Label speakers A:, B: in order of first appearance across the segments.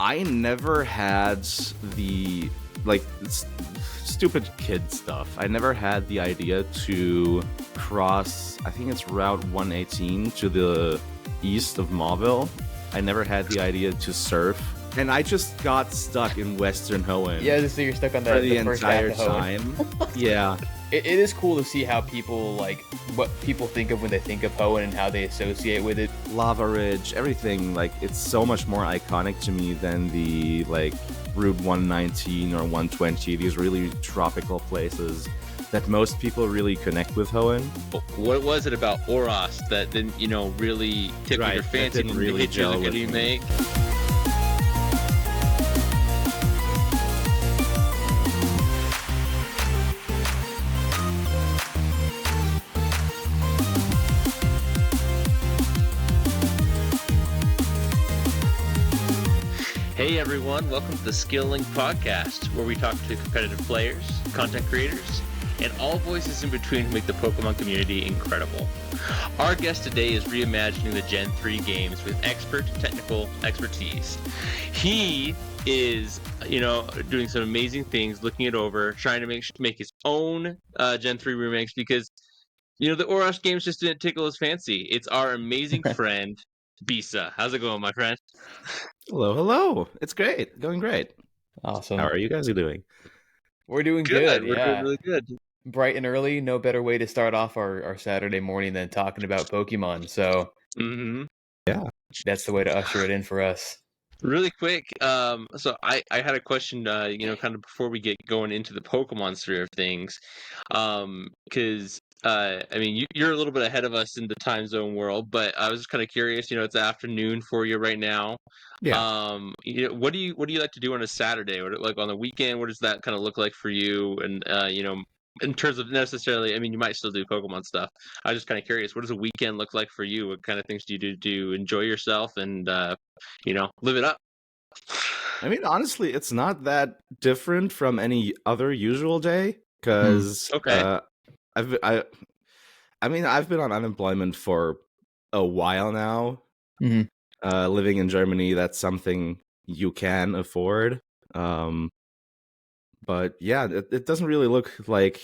A: I never had the stupid kid stuff. I never had the idea to cross, I think it's Route 118 to the east of Mauville. I never had the idea to surf. And I just got stuck in Western Hoenn.
B: Yeah, so you're stuck on that
A: for the
B: first
A: entire
B: half of Hoenn.
A: time. Yeah.
B: It is cool to see how people, like, what people think of when they think of Hoenn and how they associate with it.
A: Lava Ridge, everything, like, it's so much more iconic to me than the, like, Route 119 or 120, these really tropical places that most people really connect with Hoenn.
C: What was it about Oros that didn't, really tickle your fancy?
A: Didn't really
C: hit you
A: gel
C: as a good
A: with me.
C: remake? Hey everyone, welcome to the Skill Link Podcast, where we talk to competitive players, content creators, and all voices in between who make the Pokemon community incredible. Our guest today is reimagining the Gen 3 games with expert technical expertise. He is, doing some amazing things, looking it over, trying to make his own Gen 3 remakes because, the Oros games just didn't tickle his fancy. It's our amazing friend, Bisa. How's it going, my friend?
A: Hello. It's great. Going great.
B: Awesome.
A: How are you guys doing?
B: We're doing good.
C: We're doing really good.
B: Bright and early, no better way to start off our Saturday morning than talking about Pokemon. So
A: Yeah,
B: that's the way to usher it in for us.
C: Really quick, so I had a question, kind of before we get going into the Pokemon sphere of things, because you're a little bit ahead of us in the time zone world, but I was just kind of curious. It's afternoon for you right now.
A: yeah.
C: What do you like to do on a Saturday, or like on the weekend? What does that kind of look like for you? And in terms of necessarily, you might still do Pokemon stuff. I was just kind of curious. What does a weekend look like for you? What kind of things do you do to enjoy yourself and live it up?
A: Honestly, it's not that different from any other usual day because
C: Okay.
A: I've been on unemployment for a while now. Living in Germany, that's something you can afford. But yeah, it doesn't really look like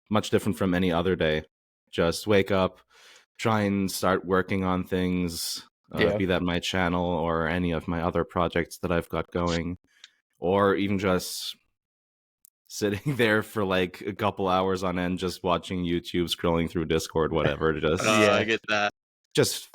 A: much different from any other day. Just wake up, try and start working on things, be that my channel or any of my other projects that I've got going, or even just sitting there for like a couple hours on end, just watching YouTube, scrolling through Discord, whatever. Just
C: I get that.
A: Just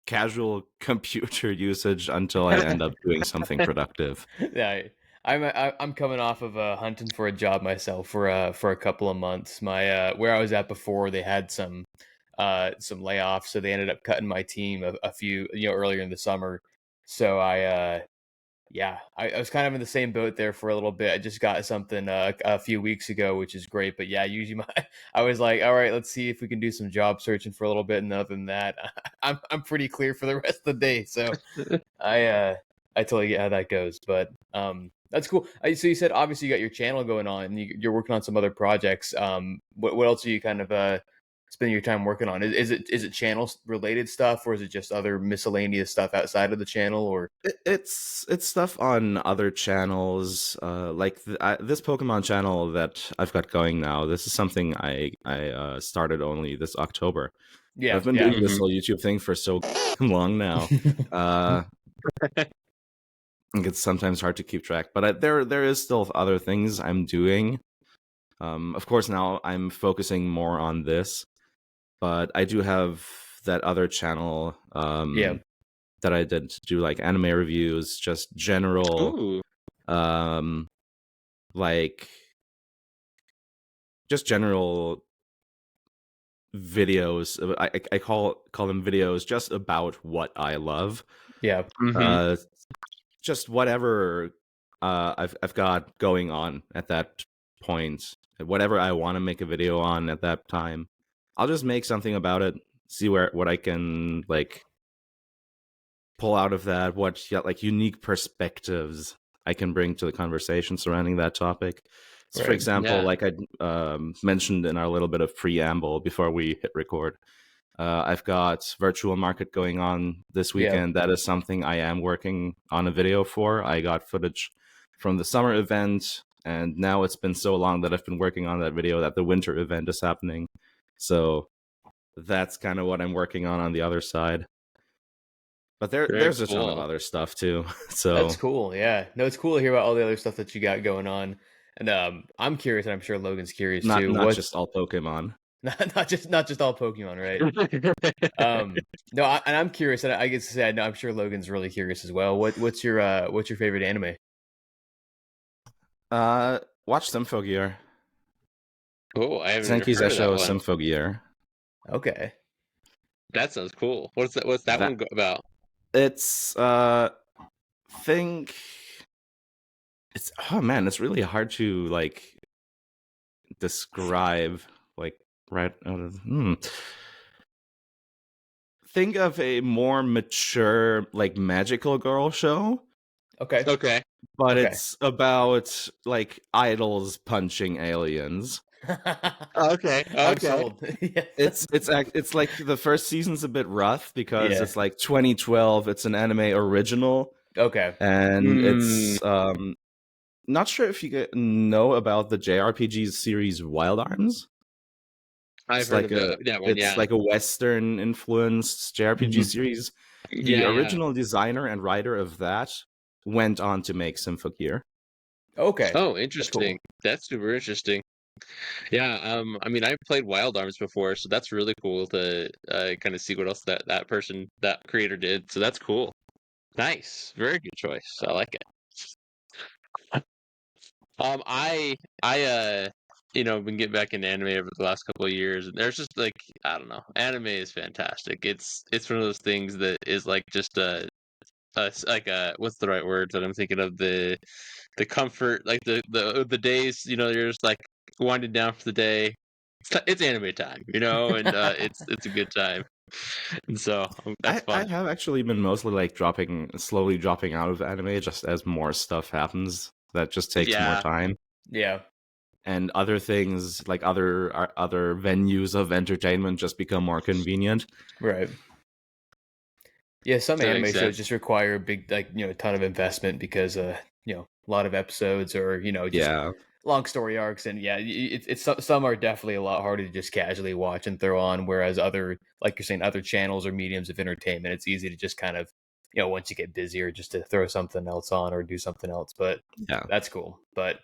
A: casual computer usage until I end up doing something productive.
B: Yeah, I'm coming off of hunting for a job myself for a couple of months. My where I was at before, they had some layoffs, so they ended up cutting my team a few earlier in the summer. So I was kind of in the same boat there for a little bit. I just got something a few weeks ago, which is great. But yeah, usually I was like, all right, let's see if we can do some job searching for a little bit. And other than that, I'm pretty clear for the rest of the day. So I totally get how that goes. But that's cool. So you said obviously you got your channel going on, and you're working on some other projects. What else are you kind of spending your time working on? Is it channel related stuff, or is it just other miscellaneous stuff outside of the channel? Or
A: it's stuff on other channels, like this Pokemon channel that I've got going now. This is something I started only this October.
B: Yeah,
A: I've been doing this whole YouTube thing for so long now. I think it's sometimes hard to keep track, but there is still other things I'm doing. Of course, now I'm focusing more on this, but I do have that other channel that I did to do like anime reviews, just general, just general videos. I call them videos just about what I love.
B: Yeah.
A: Just whatever I've got going on at that point, whatever I want to make a video on at that time, I'll just make something about it, see what I can like pull out of that, what like unique perspectives I can bring to the conversation surrounding that topic. So, for example, like I mentioned in our little bit of preamble before we hit record, I've got Virtual Market going on this weekend. That is something I am working on a video for. I got footage from the summer event, and now it's been so long that I've been working on that video that the winter event is happening. So that's kind of what I'm working on the other side. But there's a ton of other stuff too. So
B: that's cool. Yeah, no, it's cool to hear about all the other stuff that you got going on. And I'm curious, and I'm sure Logan's curious too.
A: Not just all Pokemon.
B: not just all Pokemon, right? No, and I'm curious, and I get to say, I'm sure Logan's really curious as well. What's your favorite anime?
A: Watch Symphogear.
C: Oh, I haven't
A: Senki
C: heard of that
A: Zesho
C: one.
A: Symphogear.
B: Okay,
C: that sounds cool. What's that one about?
A: It's it's it's really hard to like describe like right think of a more mature like magical girl show.
B: Okay.
A: But it's about like idols punching aliens.
C: Okay.
B: I'm sold.
A: It's like the first season's a bit rough because it's like 2012. It's an anime original.
B: Okay.
A: And it's not sure if you know about the JRPG series Wild Arms.
C: I've heard of that one.
A: It's like a Western influenced JRPG series. The original designer and writer of that went on to make Symphogear.
B: Okay.
C: Oh, interesting. That's super interesting. Yeah, I mean, I've played Wild Arms before, so that's really cool to kind of see what else that creator did. So that's cool. Nice, very good choice. I like it. I been getting back into anime over the last couple of years, and there's just like I don't know, anime is fantastic. It's one of those things that is like just what's the right word that I'm thinking of, the comfort, like the days, you're just like winding down for the day. It's anime time, and it's a good time. And so that's fun.
A: I have actually been mostly like slowly dropping out of anime just as more stuff happens that just takes more time.
B: Yeah.
A: And other things like other venues of entertainment just become more convenient.
B: Right. Yeah, some anime shows just require a big, like, a ton of investment because, a lot of episodes or, just long story arcs. And it's some are definitely a lot harder to just casually watch and throw on. Whereas other, like you're saying, other channels or mediums of entertainment, it's easy to just kind of, once you get busier, just to throw something else on or do something else. But that's cool. But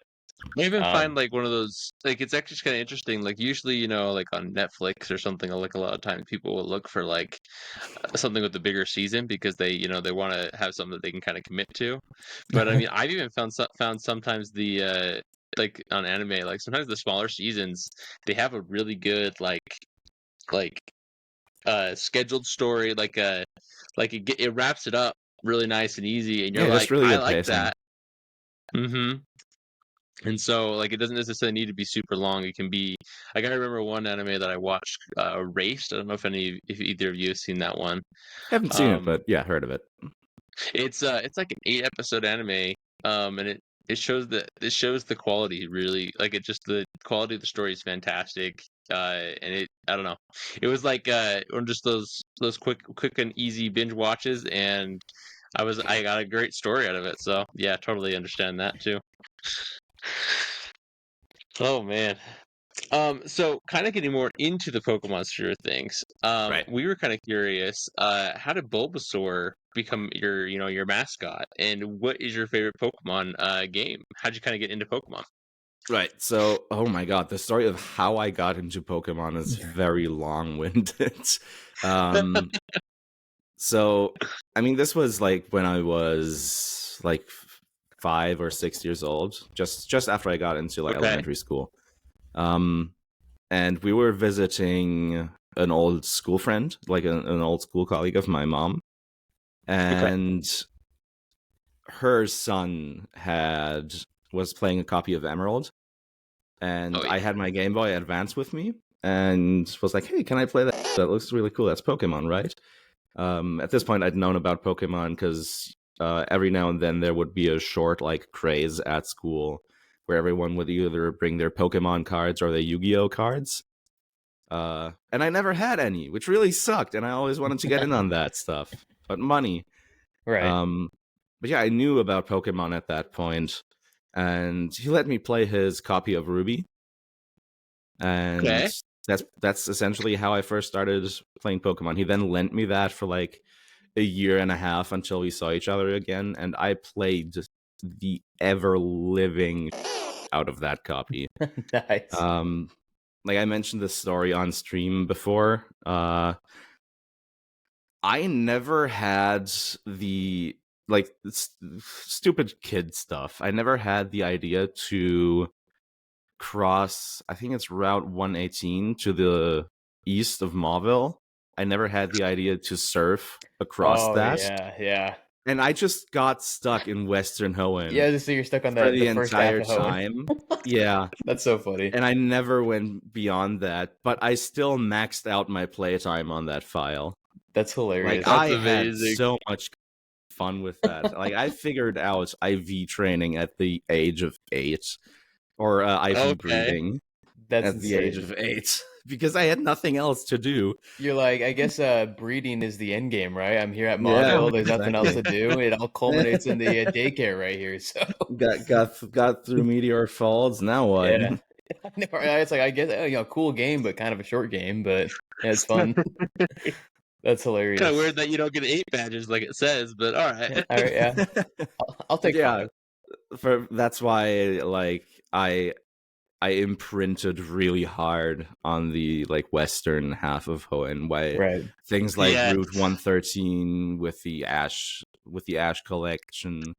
C: I even find like one of those, like it's actually kind of interesting. Like usually, like on Netflix or something, like a lot of times people will look for like something with a bigger season because they want to have something that they can kind of commit to. But I mean, I've even found sometimes the like on anime, like sometimes the smaller seasons, they have a really good like scheduled story, like it wraps it up really nice and easy, and you're like, really I like that. Mm-hmm. And so, like, it doesn't necessarily need to be super long. It can be, like, I remember one anime that I watched, Raced. I don't know if either of you have seen that one.
A: I haven't seen it, but heard of it.
C: It's like an 8-episode anime, and it shows the quality really, like the quality of the story is fantastic. And I don't know, it was like just those quick and easy binge watches, and I got a great story out of it. So yeah, totally understand that too. Oh man. So kind of getting more into the Pokemon sphere of things. We were kind of curious, how did Bulbasaur become your mascot, and what is your favorite Pokemon game? How'd you kind of get into Pokemon?
A: Right. So, oh my god, the story of how I got into Pokemon is very long-winded. So, I mean, this was like when I was like 5 or 6 years old, just after I got into like elementary school. And we were visiting an old school friend, like an old school colleague of my mom, and her son was playing a copy of Emerald, and I had my Game Boy Advance with me, and was like, "Hey, can I play that? That looks really cool. That's Pokemon, right?" At this point, I'd known about Pokemon because every now and then there would be a short like craze at school where everyone would either bring their Pokemon cards or their Yu-Gi-Oh cards. And I never had any, which really sucked. And I always wanted to get in on that stuff, but money.
B: Right.
A: But yeah, I knew about Pokemon at that point, and he let me play his copy of Ruby, and that's essentially how I first started playing Pokemon. He then lent me that for like a year and a half until we saw each other again, and I played the ever living out of that copy.
B: Nice.
A: Like I mentioned this story on stream before. I never had the like stupid kid stuff. I never had the idea to cross, I think it's Route 118 to the east of Mauville. I never had the idea to surf across that.
B: Yeah.
A: And I just got stuck in Western Hoenn.
B: Yeah, so you're stuck on
A: for the
B: first half
A: entire
B: of Hoenn.
A: time. Yeah.
B: That's so funny.
A: And I never went beyond that, but I still maxed out my playtime on that file.
B: That's hilarious.
A: Like, I had so much fun with that. Like, I figured out IV training at the age of 8, or IV breathing at the age of 8, because I had nothing else to do.
B: You're like, I guess breeding is the end game, right? I'm here at Mauville. There's nothing else to do. It all culminates in the daycare right here. So
A: got through Meteor Falls. Now what?
B: Yeah. It's like, I guess, cool game, but kind of a short game, but yeah, it's fun. That's hilarious.
C: Kind of weird that you don't get 8 badges like it says, but all right.
B: All right, yeah. I'll take 5.
A: That's why, like, I imprinted really hard on the like western half of Hoenn. Why things like Route 113 with the Ash collection,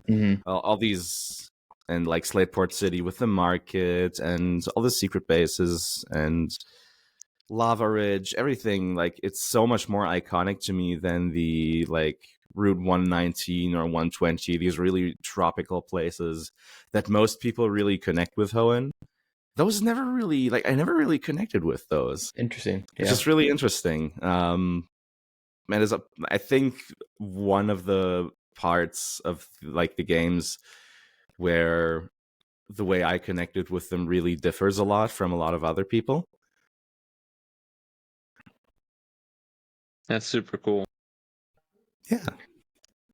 A: all these, and like Slateport City with the market and all the secret bases and Lava Ridge, everything, like, it's so much more iconic to me than the like Route 119 or 120, these really tropical places that most people really connect with Hoenn. Those never really, like, I never really connected with those.
B: Interesting.
A: It's just really interesting. And I think one of the parts of like the games where the way I connected with them really differs a lot from a lot of other people.
C: That's super cool.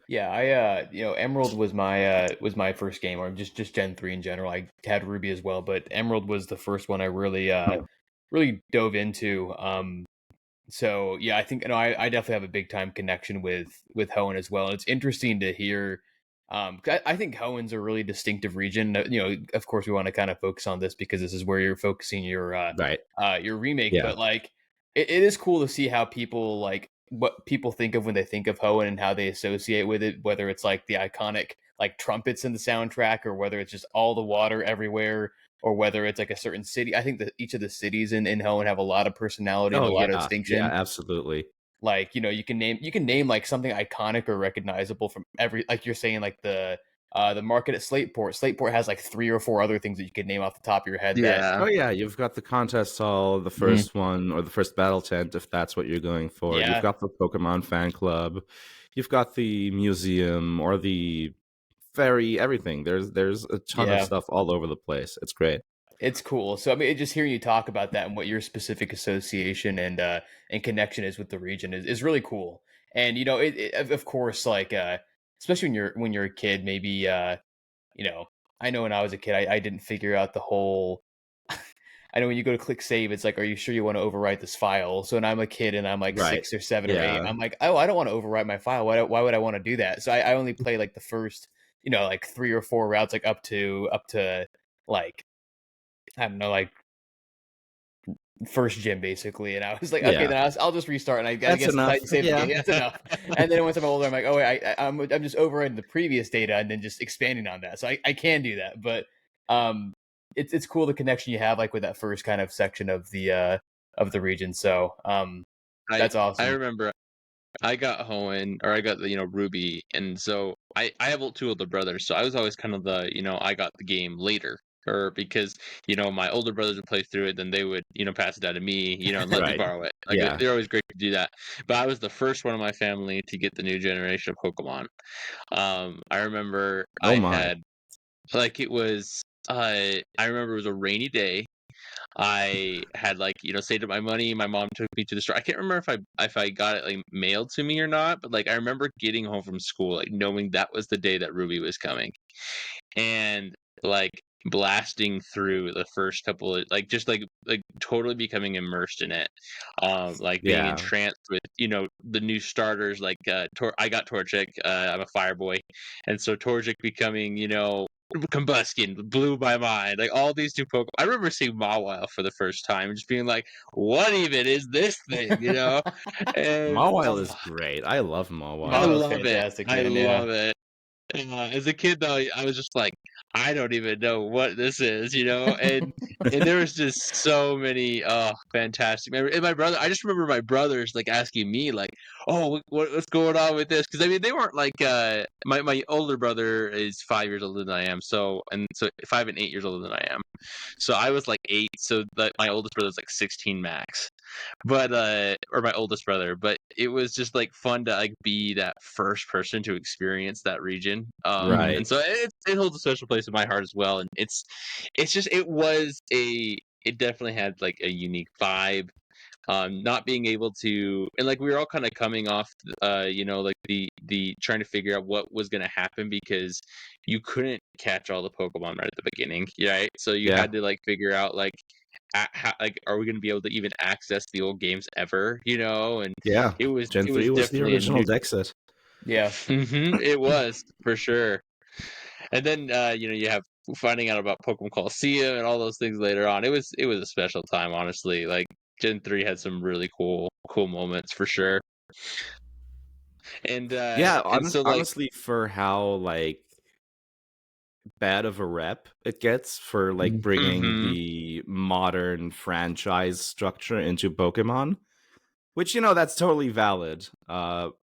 B: Yeah, I Emerald was my first game, or just Gen 3 in general. I had Ruby as well, but Emerald was the first one I really really dove into. So yeah, I think I definitely have a big time connection with Hoenn as well. It's interesting to hear. I think Hoenn's a really distinctive region. Of course, we want to kind of focus on this because this is where you're focusing your remake.
A: Yeah.
B: But like, it is cool to see how people like what people think of when they think of Hoenn and how they associate with it. Whether it's like the iconic like trumpets in the soundtrack, or whether it's just all the water everywhere, or whether it's like a certain city. I think that each of the cities in Hoenn have a lot of personality and a lot of distinction.
A: Yeah, absolutely.
B: Like, you can name like something iconic or recognizable from every, like you're saying, like the market at Slateport. Slateport has like 3 or 4 other things that you could name off the top of your head.
A: Yeah. You've got the contest hall, the first one, or the first battle tent, if that's what you're going for.
B: Yeah.
A: You've got the Pokemon fan club. You've got the museum or the ferry, everything. There's a ton of stuff all over the place. It's great.
B: It's cool. So I mean, just hearing you talk about that and what your specific association and connection is with the region is really cool. And it of course, like especially when you're a kid, maybe I know when I was a kid, I didn't figure out the whole. I know when you go to click save, it's like, are you sure you want to overwrite this file? So when I'm a kid and I'm like 6 or 7 or 8, I'm like, oh, I don't want to overwrite my file. Why would I want to do that? So I only play like the first, like 3 or 4 routes, like up to like, I don't know, like first gym basically, and I was like, okay, then I'll just restart, and I guess save the game. That's enough. And then once I'm older, I'm like, oh wait, I'm just overriding the previous data and then just expanding on that. So I can do that, but it's cool the connection you have like with that first kind of section of the region. So that's awesome.
C: I remember I got Hoenn, or I got the Ruby, and so I have 2 older brothers, so I was always kind of the I got the game later. Or because my older brothers would play through it, then they would pass it down to me, and let me borrow it. Like, they're always great to do that. But I was the first one in my family to get the new generation of Pokemon. I remember I had, like, it was I remember it was a rainy day, I had like, saved up my money. My mom took me to the store. I can't remember if I got it like mailed to me or not, but like I remember getting home from school, like knowing that was the day that Ruby was coming, and like blasting through the first couple of like just like totally becoming immersed in it, like being
A: Yeah.
C: entranced with the new starters like I got Torchic. I'm a fire boy, and so Torchic becoming Combustion blew my mind. Like all these new Pokemon. I remember seeing Mawile for the first time and just being like, what even is this thing? And
A: Mawile is great. I love
C: I
A: Mawile.
B: Mawile's
C: love it.
B: fantastic,
C: I
B: man. Yeah.
C: love it. As a kid, though, I was just like, I don't even know what this is, and there was just so many fantastic memories. And my brother, I just remember my brothers like asking me like, "Oh, what's going on with this?" Because I mean, they weren't like my older brother is 5 years older than I am, so 5 and 8 years older than I am. So I was like 8, so that my oldest brother was like 16 max, but or my oldest brother. But it was just like fun to like be that first person to experience that region,
A: Right.
C: and so it holds a special place in my heart as well. And it's just it definitely had like a unique vibe. Not being able to, and like we were all kind of coming off like the trying to figure out what was going to happen, because you couldn't catch all the Pokemon right at the beginning, right? So you had to like figure out like how, like, are we going to be able to even access the old games ever, and
A: Yeah, Gen 3 was the
C: definitely
A: original Dexit.
B: Yeah.
C: It was for sure. And then you have finding out about Pokemon Coliseum and all those things later on. It was a special time, honestly. Like Gen 3 had some really cool moments for sure. And so like
A: honestly, for how like bad of a rep it gets for like bringing the modern franchise structure into Pokemon, which that's totally valid.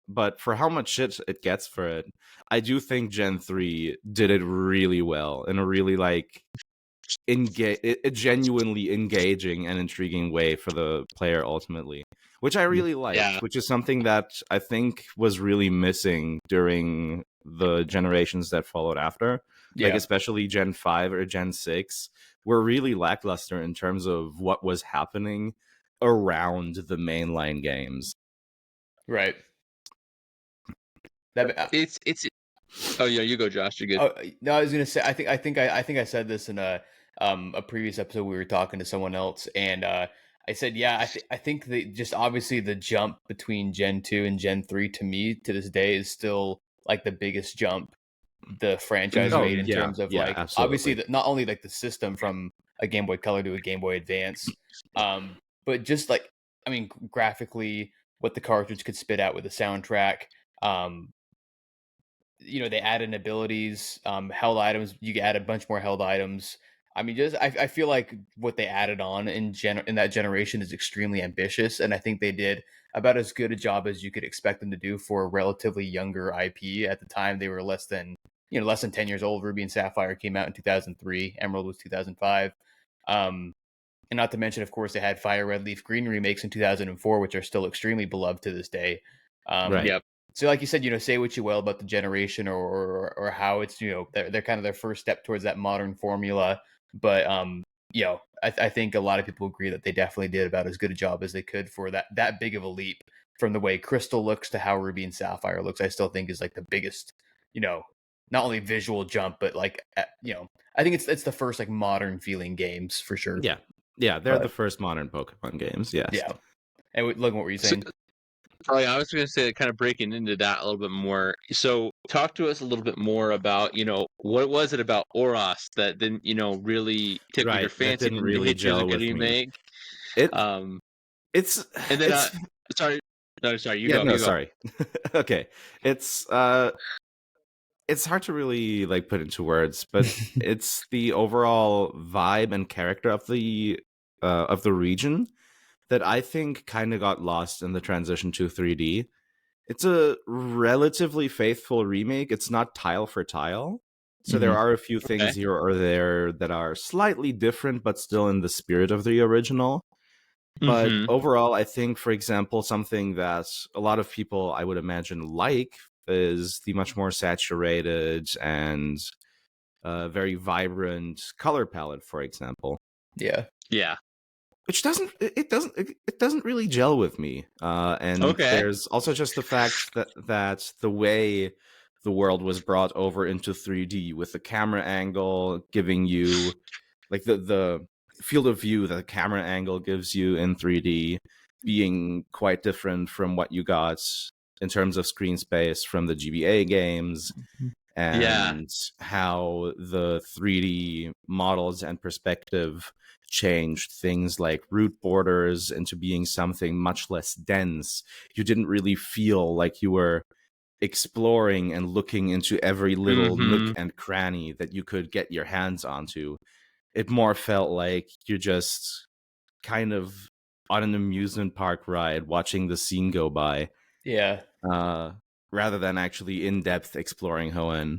A: But for how much shit it gets for it, I do think Gen 3 did it really well in a really like a genuinely engaging and intriguing way for the player ultimately, which I really liked, which is something that I think was really missing during the generations that followed after. Like especially Gen 5 or Gen 6 were really lackluster in terms of what was happening around the mainline games.
B: Right.
C: It's oh yeah, you go, Josh. You're good.
B: Oh, no, I was gonna say I think I said this in a previous episode. We were talking to someone else, and I said, yeah, I think just obviously the jump between Gen 2 and Gen 3 to me to this day is still like the biggest jump the franchise made in terms of like
A: absolutely.
B: obviously not only like the system from a Game Boy Color to a Game Boy Advance, but just like I mean graphically what the cartridge could spit out with the soundtrack. They added abilities, held items. You add a bunch more held items. I mean, just I feel like what they added on in that generation is extremely ambitious, and I think they did about as good a job as you could expect them to do for a relatively younger IP. At the time, they were less than 10 years old. Ruby and Sapphire came out in 2003. Emerald was 2005. And not to mention, of course, they had Fire Red, Leaf Green remakes in 2004, which are still extremely beloved to this day.
A: Right.
C: Yep.
B: So, like you said, say what you will about the generation or how it's they're kind of their first step towards that modern formula. But I think a lot of people agree that they definitely did about as good a job as they could for that big of a leap from the way Crystal looks to how Ruby and Sapphire looks. I still think is like the biggest, not only visual jump, but like I think it's the first like modern feeling games for sure.
A: Yeah, they're the first modern Pokemon games. Yes.
B: Yeah. And look, what were you saying?
C: I was going to say, kind of breaking into that a little bit more. So, talk to us a little bit more about, what was it about Oros that didn't, really tickle your fancy?
A: Didn't really
C: hit you as a
A: gel
C: good
A: with
C: remake?
A: It's
C: and then sorry, no, sorry, you go.
A: Sorry. Okay, it's hard to really like put into words, but it's the overall vibe and character of the region that I think kind of got lost in the transition to 3D. It's a relatively faithful remake. It's not tile for tile. So there are a few things here or there that are slightly different, but still in the spirit of the original. But overall, I think, for example, something that a lot of people, I would imagine, like is the much more saturated and very vibrant color palette, for example.
B: Yeah.
C: Yeah.
A: Which doesn't really gel with me. And there's also just the fact that the way the world was brought over into 3D with the camera angle giving you like the field of view that the camera angle gives you in 3D being quite different from what you got in terms of screen space from the GBA games, and how the 3D models and perspective changed things like route borders into being something much less dense. You didn't really feel like you were exploring and looking into every little nook and cranny that you could get your hands onto. It more felt like you're just kind of on an amusement park ride watching the scene go by.
B: Yeah.
A: Rather than actually in-depth exploring HOENN.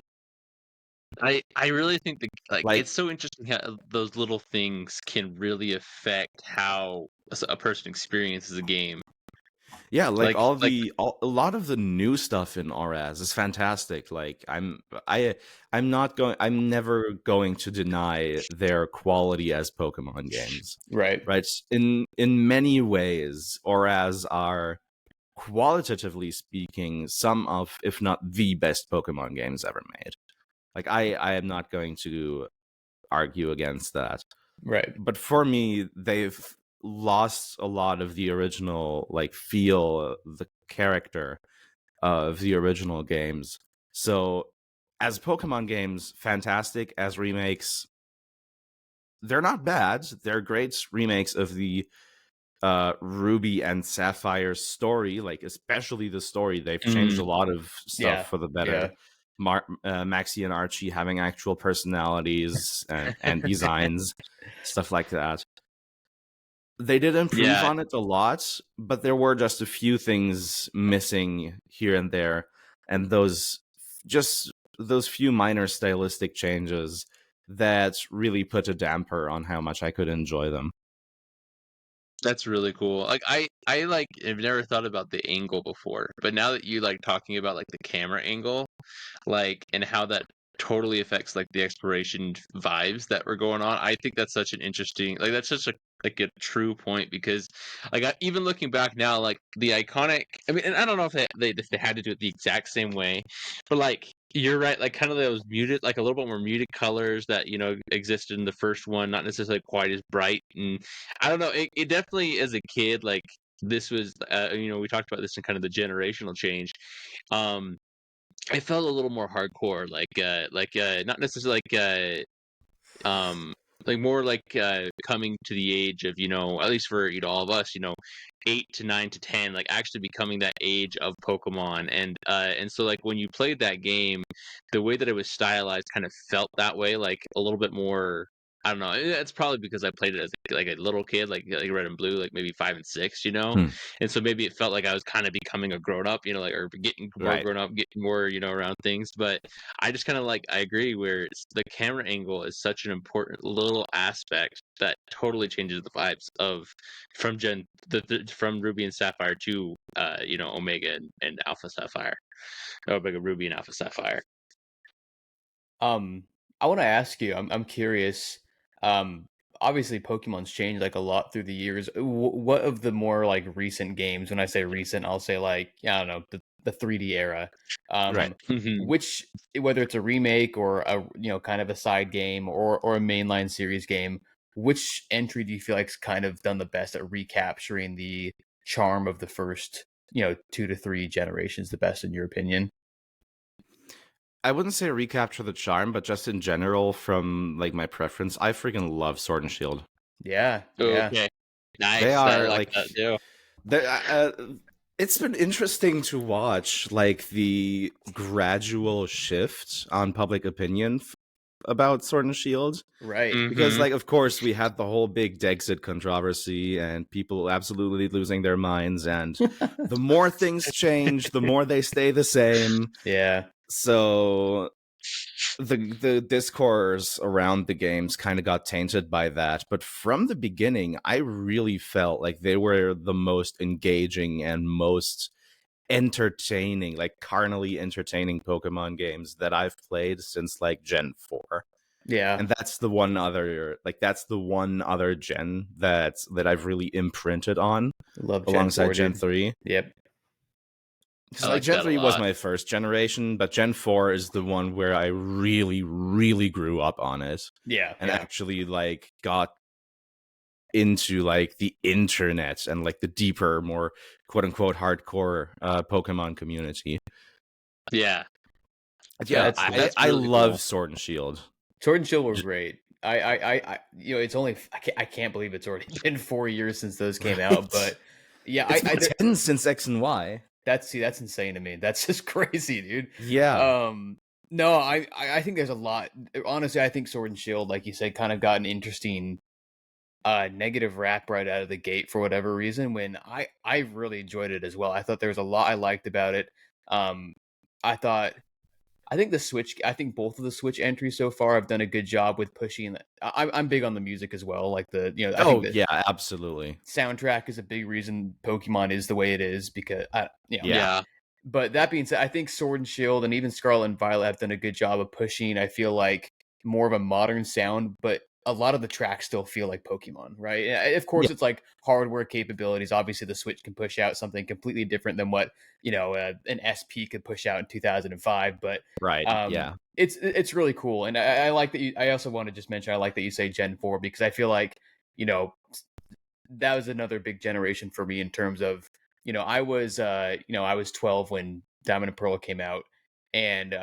C: I really think that like it's so interesting how those little things can really affect how a person experiences a game.
A: Yeah, like a lot of the new stuff in RAS is fantastic. Like I'm never going to deny their quality as Pokemon games.
B: Right.
A: In many ways, RAS are, qualitatively speaking, some of, if not the best Pokemon games ever made. Like I am not going to argue against that.
B: Right.
A: But for me, they've lost a lot of the original like feel, the character of the original games. So as Pokemon games, fantastic. As remakes, they're not bad. They're great remakes of the Ruby and Sapphire story, like especially the story. They've changed a lot of stuff for the better. Maxie and Archie having actual personalities and designs, stuff like that. They did improve on it a lot, but there were just a few things missing here and there, and those few minor stylistic changes that really put a damper on how much I could enjoy them.
C: That's really cool. Like I like have never thought about the angle before, but now that you like talking about like the camera angle, like, and how that totally affects like the exploration vibes that were going on, I think that's such an interesting, like that's such a true point, because like even looking back now, like the iconic, I mean, and I don't know if they had to do it the exact same way, but like you're right, like kind of those muted, like a little bit more muted colors that existed in the first one, not necessarily quite as bright. And I don't know, it definitely, as a kid, like this was we talked about this in kind of the generational change. I felt a little more hardcore, not necessarily like more like coming to the age of, at least for all of us, 8 to 9 to 10, like actually becoming that age of Pokemon. And so like when you played that game, the way that it was stylized kind of felt that way, like a little bit more. I don't know. It's probably because I played it as like a little kid, like Red and Blue, like maybe 5 and 6, and so maybe it felt like I was kind of becoming a grown up, like, or getting more grown up, getting more, around things. But I just kind of like, I agree where the camera angle is such an important little aspect that totally changes the vibes of from from Ruby and Sapphire to Omega and Alpha Sapphire, or Omega Ruby and Alpha Sapphire.
B: I want to ask you, I'm curious. Obviously Pokemon's changed like a lot through the years. What of the more like recent games, when I say recent, I'll say like, I don't know, the 3D era.
A: Right.
B: Which, whether it's a remake or a kind of a side game or a mainline series game, which entry do you feel like's kind of done the best at recapturing the charm of the first 2 to 3 generations the best, in your opinion?
A: I wouldn't say recapture the charm, but just in general, from like my preference, I freaking love Sword and Shield.
B: Yeah.
C: Okay. Nice.
A: They are
C: like that too.
A: It's been interesting to watch like the gradual shift on public opinion about Sword and Shield.
B: Right.
A: Because like, of course, we had the whole big Dexit controversy and people absolutely losing their minds. And the more things change, the more they stay the same.
B: Yeah.
A: So the discourse around the games kind of got tainted by that. But from the beginning, I really felt like they were the most engaging and most entertaining, like carnally entertaining Pokemon games that I've played since like Gen 4.
B: Yeah.
A: And that's the one other gen that I've really imprinted on.
B: Love
A: alongside
B: Gen 4,
A: Gen 3.
B: Yep.
A: Because like Gen 3 was my first generation, but Gen 4 is the one where I really, really grew up on it.
B: Yeah.
A: And actually like got into like the internet and like the deeper, more quote unquote hardcore Pokemon community.
C: Yeah.
A: Yeah,
C: that's
A: I
C: really
A: love
C: cool.
A: Sword and Shield.
B: Sword and Shield were great. I it's only I can't believe it's already been 4 years since those came out, but yeah,
A: it's been 10 since X and Y.
B: That's insane to me. That's just crazy, dude.
A: Yeah.
B: No, I think there's a lot. Honestly, I think Sword and Shield, like you said, kind of got an interesting negative rap right out of the gate for whatever reason, when I really enjoyed it as well. I thought there was a lot I liked about it. I think both of the Switch entries so far have done a good job with pushing. I'm big on the music as well. Like I think
A: yeah, absolutely.
B: Soundtrack is a big reason Pokemon is the way it is, because
C: yeah.
B: But that being said, I think Sword and Shield and even Scarlet and Violet have done a good job of pushing, I feel like, more of a modern sound, but a lot of the tracks still feel like Pokemon, right? Of course, It's like hardware capabilities. Obviously, the Switch can push out something completely different than what an SP could push out in 2005. But it's really cool, and I like that. I also want to just mention I like that you say Gen 4, because I feel like that was another big generation for me in terms of I was 12 when Diamond and Pearl came out, and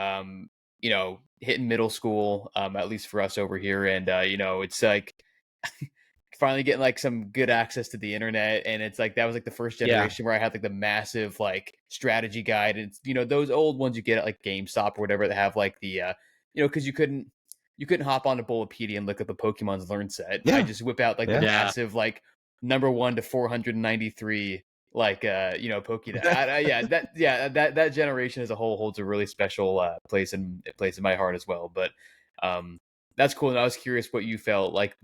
B: hitting middle school, at least for us over here, and it's like finally getting like some good access to the internet, and it's like that was like the first generation where I had like the massive like strategy guide, and those old ones you get at like GameStop or whatever that have like the because you couldn't hop on to Bulbapedia and look at the Pokemon's learn set. I just whip out like the massive like number 1 to 493 like Pokédex. That generation as a whole holds a really special place in my heart as well. But that's cool. And I was curious what you felt like,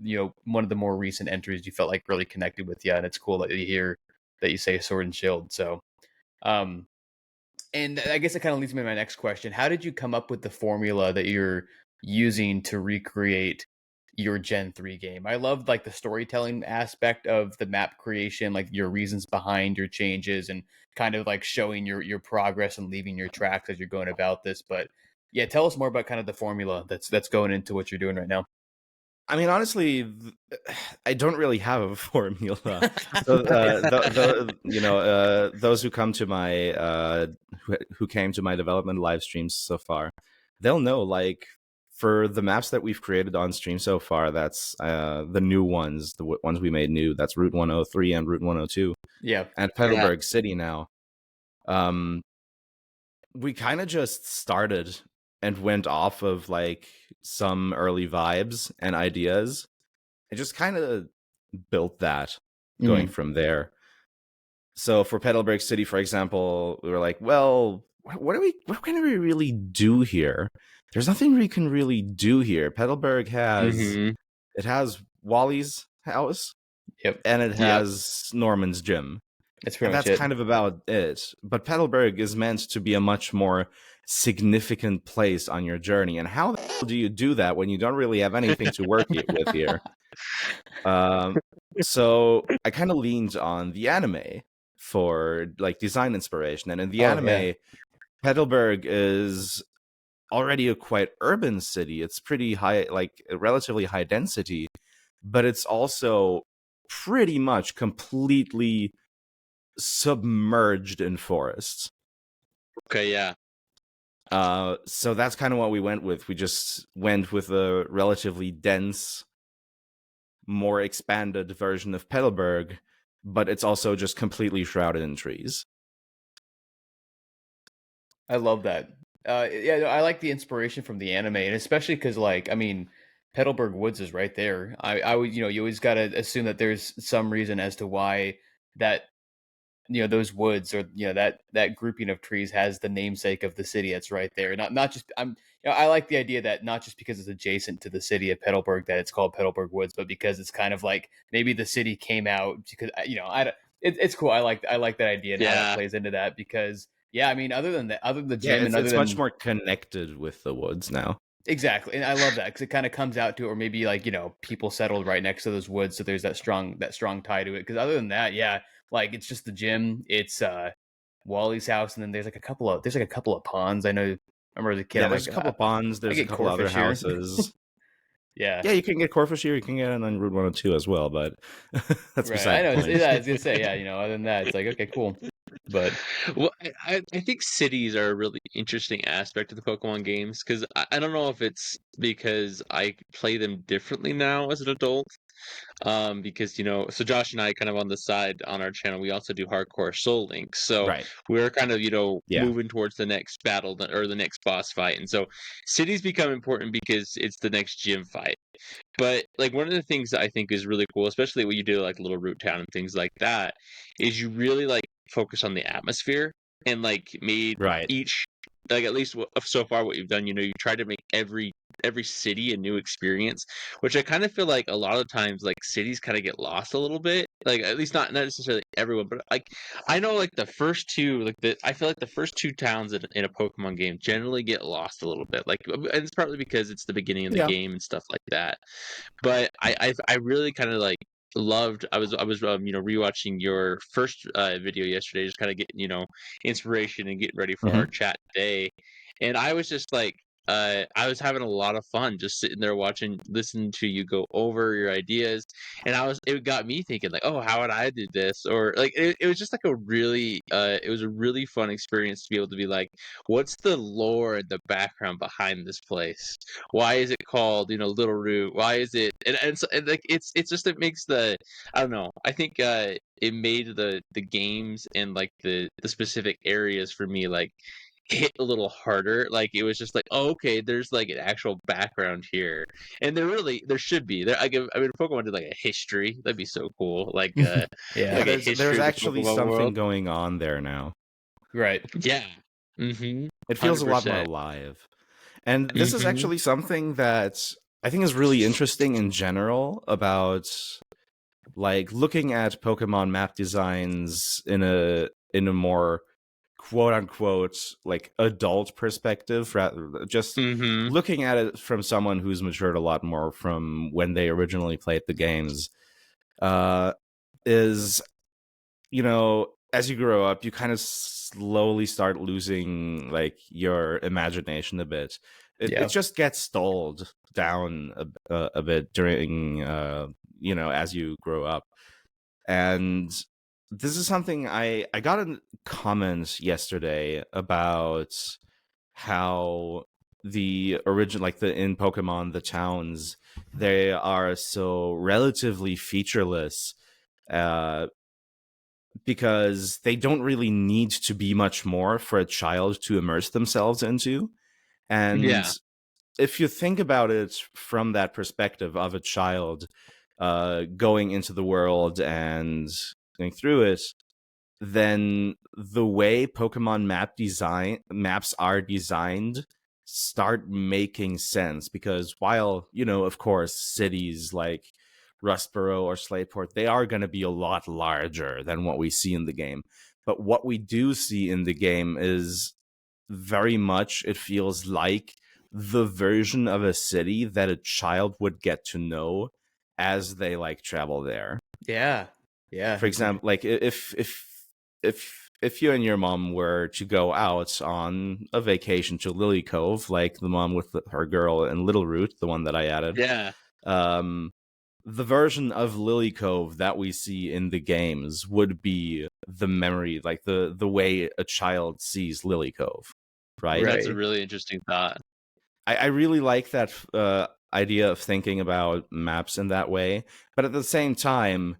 B: one of the more recent entries you felt like really connected with you, and it's cool that you hear that you say Sword and Shield. So and I guess it kind of leads me to my next question. How did you come up with the formula that you're using to recreate your Gen 3 game? I love like the storytelling aspect of the map creation, like your reasons behind your changes, and kind of like showing your progress and leaving your tracks as you're going about this. But yeah, tell us more about kind of the formula that's going into what you're doing right now.
A: I mean, honestly, I don't really have a formula. So, those who come to my who came to my development live streams so far, they'll know, like, for the maps that we've created on stream so far, that's the new ones, the ones we made new. That's Route 103 and Route 102.
B: Yeah,
A: and Petalburg City now. We kind of just started and went off of like some early vibes and ideas, and just kind of built that going from there. So for Petalburg City, for example, we were like, well, what can we really do here? There's nothing we can really do here. Petalburg has it has Wally's house, and it has Norman's gym.
B: That's
A: kind of about it. But Petalburg is meant to be a much more significant place on your journey. And how the hell do you do that when you don't really have anything to work with here? So I kind of leaned on the anime for like design inspiration. And in the anime, Petalburg is already a quite urban city. It's pretty high, like relatively high density, but it's also pretty much completely submerged in forests.
C: Okay, yeah.
A: So that's kind of what we went with. We just went with a relatively dense, more expanded version of Petalburg, but it's also just completely shrouded in trees.
B: I love that. I like the inspiration from the anime, and especially because, like, I mean, Petalburg Woods is right there. I would, you always got to assume that there's some reason as to why that, those woods, or that grouping of trees has the namesake of the city that's right there. Not just I like the idea that not just because it's adjacent to the city of Petalburg that it's called Petalburg Woods, but because it's kind of like maybe the city came out because it's cool. I like that idea and how that plays into that, because I mean, other than the gym, and
A: it's much more connected with the woods now.
B: Exactly, and I love that because it kind of comes out to it, or maybe like people settled right next to those woods, so there's that strong tie to it. Because other than that, yeah, like it's just the gym, it's Wally's house, and then there's like a couple of ponds. I know. I remember as a kid,
A: Yeah,
B: I'm
A: there's
B: like,
A: a couple ponds.
B: I
A: There's a
B: get
A: couple other
B: corfish here.
A: houses.
B: Yeah,
A: Yeah, you can get corfish here. You can get it on Route 102 as well, but that's
B: right. I
A: beside the
B: know.
A: point.
B: I was gonna say, yeah. Other than that, it's like okay, cool. But
C: Well, I think cities are a really interesting aspect of the Pokemon games because I don't know if it's because I play them differently now as an adult. Because so Josh and I kind of on the side on our channel, we also do hardcore Soul Link. So
A: Right.
C: we're kind of
A: Yeah.
C: moving towards the next battle or the next boss fight, and so cities become important because it's the next gym fight. But like one of the things that I think is really cool, especially what you do like Little Root Town and things like that, is you really like focus on the atmosphere and like made
A: Right.
C: each like at least so far what you've done, you try to make every city a new experience, which I kind of feel like a lot of times like cities kind of get lost a little bit. Like at least not necessarily everyone, but like I know like the first two I feel like the first two towns in a Pokemon game generally get lost a little bit. Like and it's partly because it's the beginning of the game and stuff like that. But I really kind of like loved I was rewatching your first video yesterday, just kind of getting inspiration and getting ready for our chat today, and I was just like I was having a lot of fun just sitting there listening to you go over your ideas, and it got me thinking like, oh, how would I do this? Or like it was just like it was a really fun experience to be able to be like, what's the lore and the background behind this place? Why is it called Little Root? Why is it and like it's just it makes I don't know. I think it made the games and like the specific areas for me like hit a little harder. Like it was just like, oh, okay, there's like an actual background here, and there should be there. I mean, if Pokemon did like a history, that'd be so cool. Like
B: yeah,
C: like a history
A: there's
C: of the
A: actually
C: Pokemon
A: something
C: world.
A: going on there now.
B: Right.
C: Yeah. Mm-hmm.
A: It feels
C: 100%.
A: a lot more alive. And this is
C: Mhm.
A: actually something that I think is really interesting in general about like looking at Pokemon map designs in a more quote unquote like adult perspective, rather just
C: Mhm.
A: looking at it from someone who's matured a lot more from when they originally played the games, is as you grow up, you kind of slowly start losing like your imagination a bit. It just gets stalled down a bit during as you grow up. And this is something I got a comment yesterday about how the origin, like in Pokemon, the towns, they are so relatively featureless, because they don't really need to be much more for a child to immerse themselves into. And
C: Yeah.
A: if you think about it from that perspective of a child going into the world and going through it, then the way Pokemon maps are designed start making sense. Because while, of course, cities like Rustboro or Slateport, they are going to be a lot larger than what we see in the game. But what we do see in the game is very much, it feels like the version of a city that a child would get to know as they like travel there.
B: Yeah.
A: For example, like if you and your mom were to go out on a vacation to Lily Cove, like the mom with her girl in Little Root, the one that I added, the version of Lily Cove that we see in the games would be the memory, like the way a child sees Lily Cove, right?
C: That's a really interesting thought.
A: I really like that idea of thinking about maps in that way, but at the same time,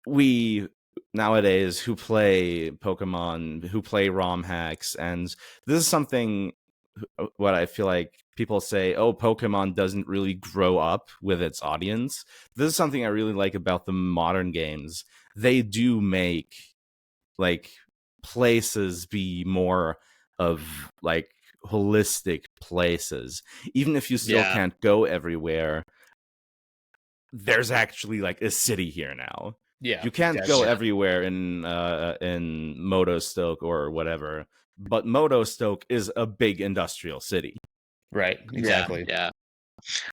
A: we nowadays who play Pokemon, who play ROM hacks, and this is something what I feel like people say, oh, Pokemon doesn't really grow up with its audience. This is something I really like about the modern games. They do make like places be more of like holistic places. Even if you still can't go everywhere, there's actually like a city here now.
B: Yeah,
A: you can't go everywhere in Motostoke or whatever, but Motostoke is a big industrial city.
B: Right. Exactly.
C: Yeah.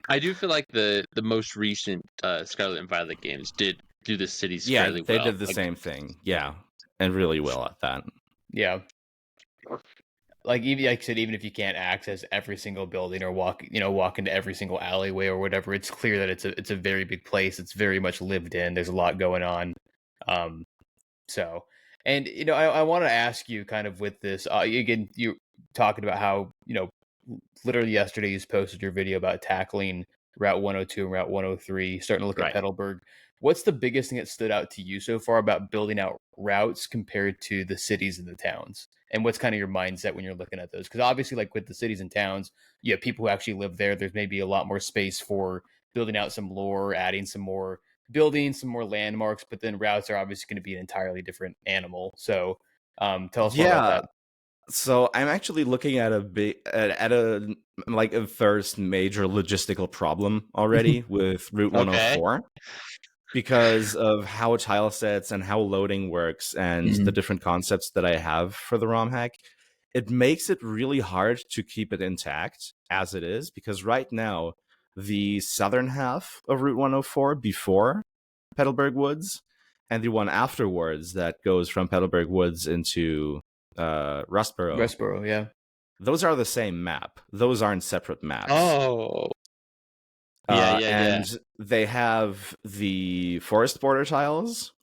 C: I do feel like the most recent Scarlet and Violet games did do the cities
A: Yeah,
C: fairly
A: they
C: well.
A: did the same thing. Yeah, and really well at that.
B: Yeah. Like even like I said, even if you can't access every single building or walk into every single alleyway or whatever, it's clear that it's a very big place. It's very much lived in. There's a lot going on. Um, so, and I want to ask you kind of with this again, you talking about how literally yesterday you posted your video about tackling Route 102 and Route 103, starting to look at
A: Right.
B: Petalburg. What's the biggest thing that stood out to you so far about building out routes compared to the cities and the towns? And what's kind of your mindset when you're looking at those? Because obviously, like with the cities and towns, you have people who actually live there. There's maybe a lot more space for building out some lore, adding some more buildings, some more landmarks. But then routes are obviously going to be an entirely different animal. So tell us more about
A: Yeah.
B: that.
A: So I'm actually looking at a first major logistical problem already with Route
C: Okay.
A: 104 because of how tile sets and how loading works and the different concepts that I have for the ROM hack. It makes it really hard to keep it intact as it is, because right now the southern half of Route 104 before Petalburg Woods and the one afterwards that goes from Petalburg Woods into Rustboro,
B: Yeah.
A: those are the same map. Those aren't separate maps.
C: Oh. Yeah.
A: And they have the forest border tiles,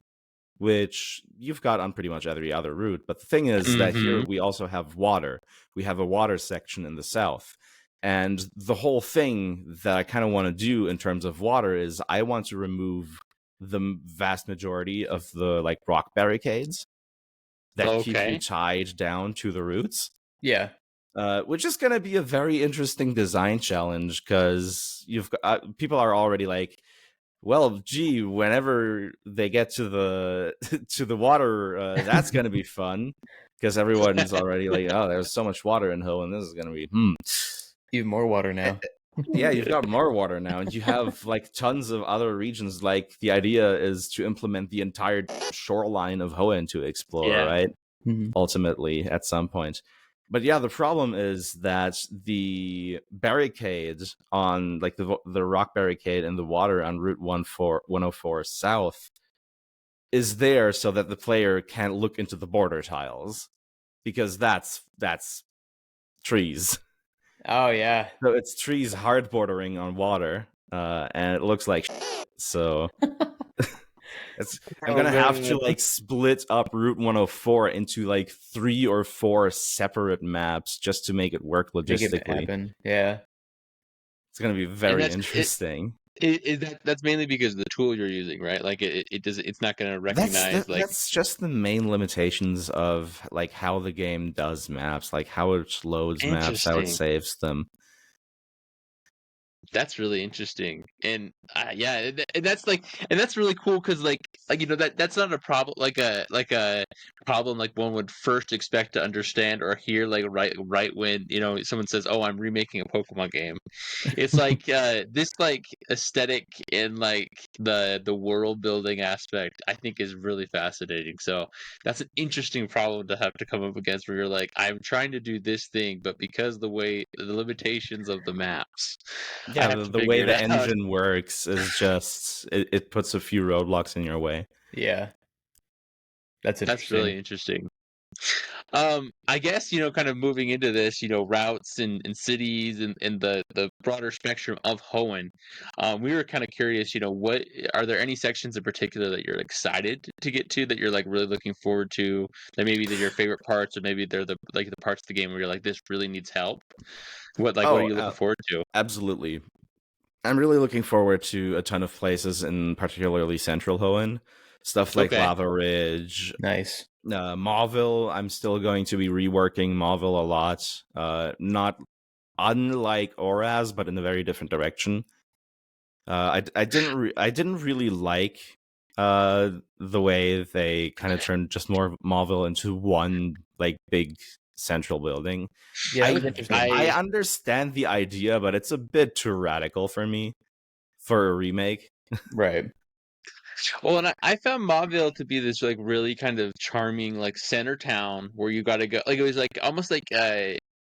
A: which you've got on pretty much every other route. But the thing is that here we also have water. We have a water section in the south. And the whole thing that I kind of want to do in terms of water is I want to remove the vast majority of the rock barricades that keep you tied down to the routes.
B: Yeah.
A: Which is going to be a very interesting design challenge, because you've got, people are already like, well, gee, whenever they get to the to the water, that's going to be fun, because everyone's already like, oh, there's so much water in Hill, and this is going to be
B: even more water now.
A: Yeah, you've got more water now, and you have tons of other regions. Like, the idea is to implement the entire shoreline of HOENN to explore, right? Ultimately, at some point. But yeah, the problem is that the barricades on the rock barricade in the water on Route 104 South is there so that the player can't look into the border tiles, because that's trees.
B: Oh yeah.
A: So it's trees hard bordering on water, and it looks like so. I'm gonna have to split up Route 104 into 3 or 4 separate maps just to make it work logistically.
B: Make it happen. Yeah,
A: it's gonna be very interesting.
C: That's mainly because of the tool you're using, right? Like it's not gonna recognize.
A: That's just the main limitations of how the game does maps, how it loads maps, how it saves them.
C: That's really interesting, and and that's really cool, because that's not a problem like a problem one would first expect to understand or hear right when someone says, "Oh, I'm remaking a Pokemon game." It's this aesthetic and the world building aspect, I think, is really fascinating. So that's an interesting problem to have to come up against, where you're like, I'm trying to do this thing, but because the limitations of the maps.
A: Yeah, the way the engine works is just it puts a few roadblocks in your way.
B: Yeah, that's
C: really interesting. I guess kind of moving into this, routes and cities and the broader spectrum of HOENN. We were kind of curious, what are there any sections in particular that you're excited to get to, that you're really looking forward to, that maybe they're your favorite parts, or maybe they're the parts of the game where you're like, this really needs help? What what are you looking forward to?
A: Absolutely. I'm really looking forward to a ton of places, in particularly Central HOENN. Stuff like Lava Ridge.
B: Nice.
A: Mauville, I'm still going to be reworking Mauville a lot. Not unlike Oraz, but in a very different direction. I didn't really like the way they kind of turned just more of Mauville into one big central building.
B: Yeah, that was interesting.
A: I understand the idea, but it's a bit too radical for me for a remake.
B: Right.
C: Well, and I found Mauville to be this really kind of charming center town where you got to go. It was almost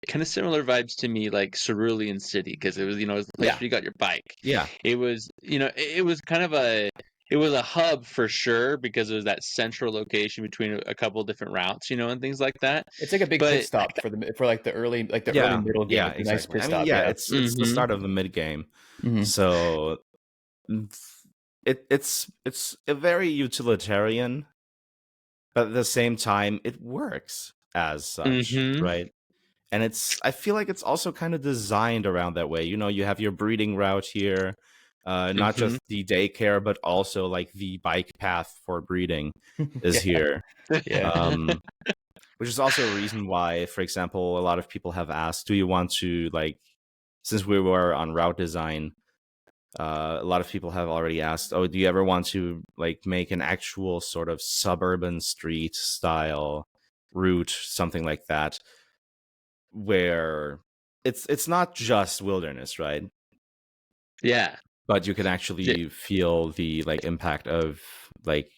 C: kind of similar vibes to me, like Cerulean City, because it was, it was the place where you got your bike.
A: Yeah.
C: It was, it was kind of it was a hub for sure because it was that central location between a couple of different routes, and things like that.
B: It's like a big pit stop for the early middle game. It's a nice
A: exactly.
B: pit
A: I mean,
B: stop.
A: it's the start of the mid game, so it's a very utilitarian, but at the same time, it works as such, right? And I feel like it's also kind of designed around that way. You have your breeding route here, not just the daycare, but also like the bike path for breeding is here. Which is also a reason why, for example, a lot of people have asked, do you want to, like, since we were on route design, a lot of people have already asked, do you ever want to like make an actual sort of suburban street style route, something like that, where it's not just wilderness, right?
C: Yeah.
A: But you can actually feel the like impact of like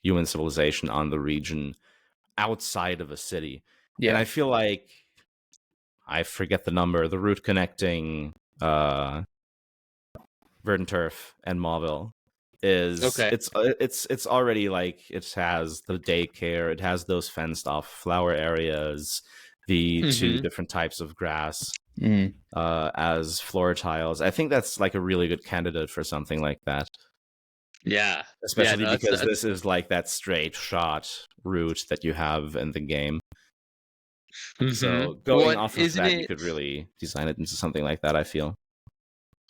A: human civilization on the region outside of a city. Yeah. And I feel like, I forget the number, the route connecting Verdant Turf and Mauville is it's already like, it has the daycare, it has those fenced off flower areas, the two different types of grass as floor tiles. I think that's like a really good candidate for something like that.
C: Yeah.
A: Especially because this is like that straight shot route that you have in the game. So going off of that, you could really design it into something like that, I feel.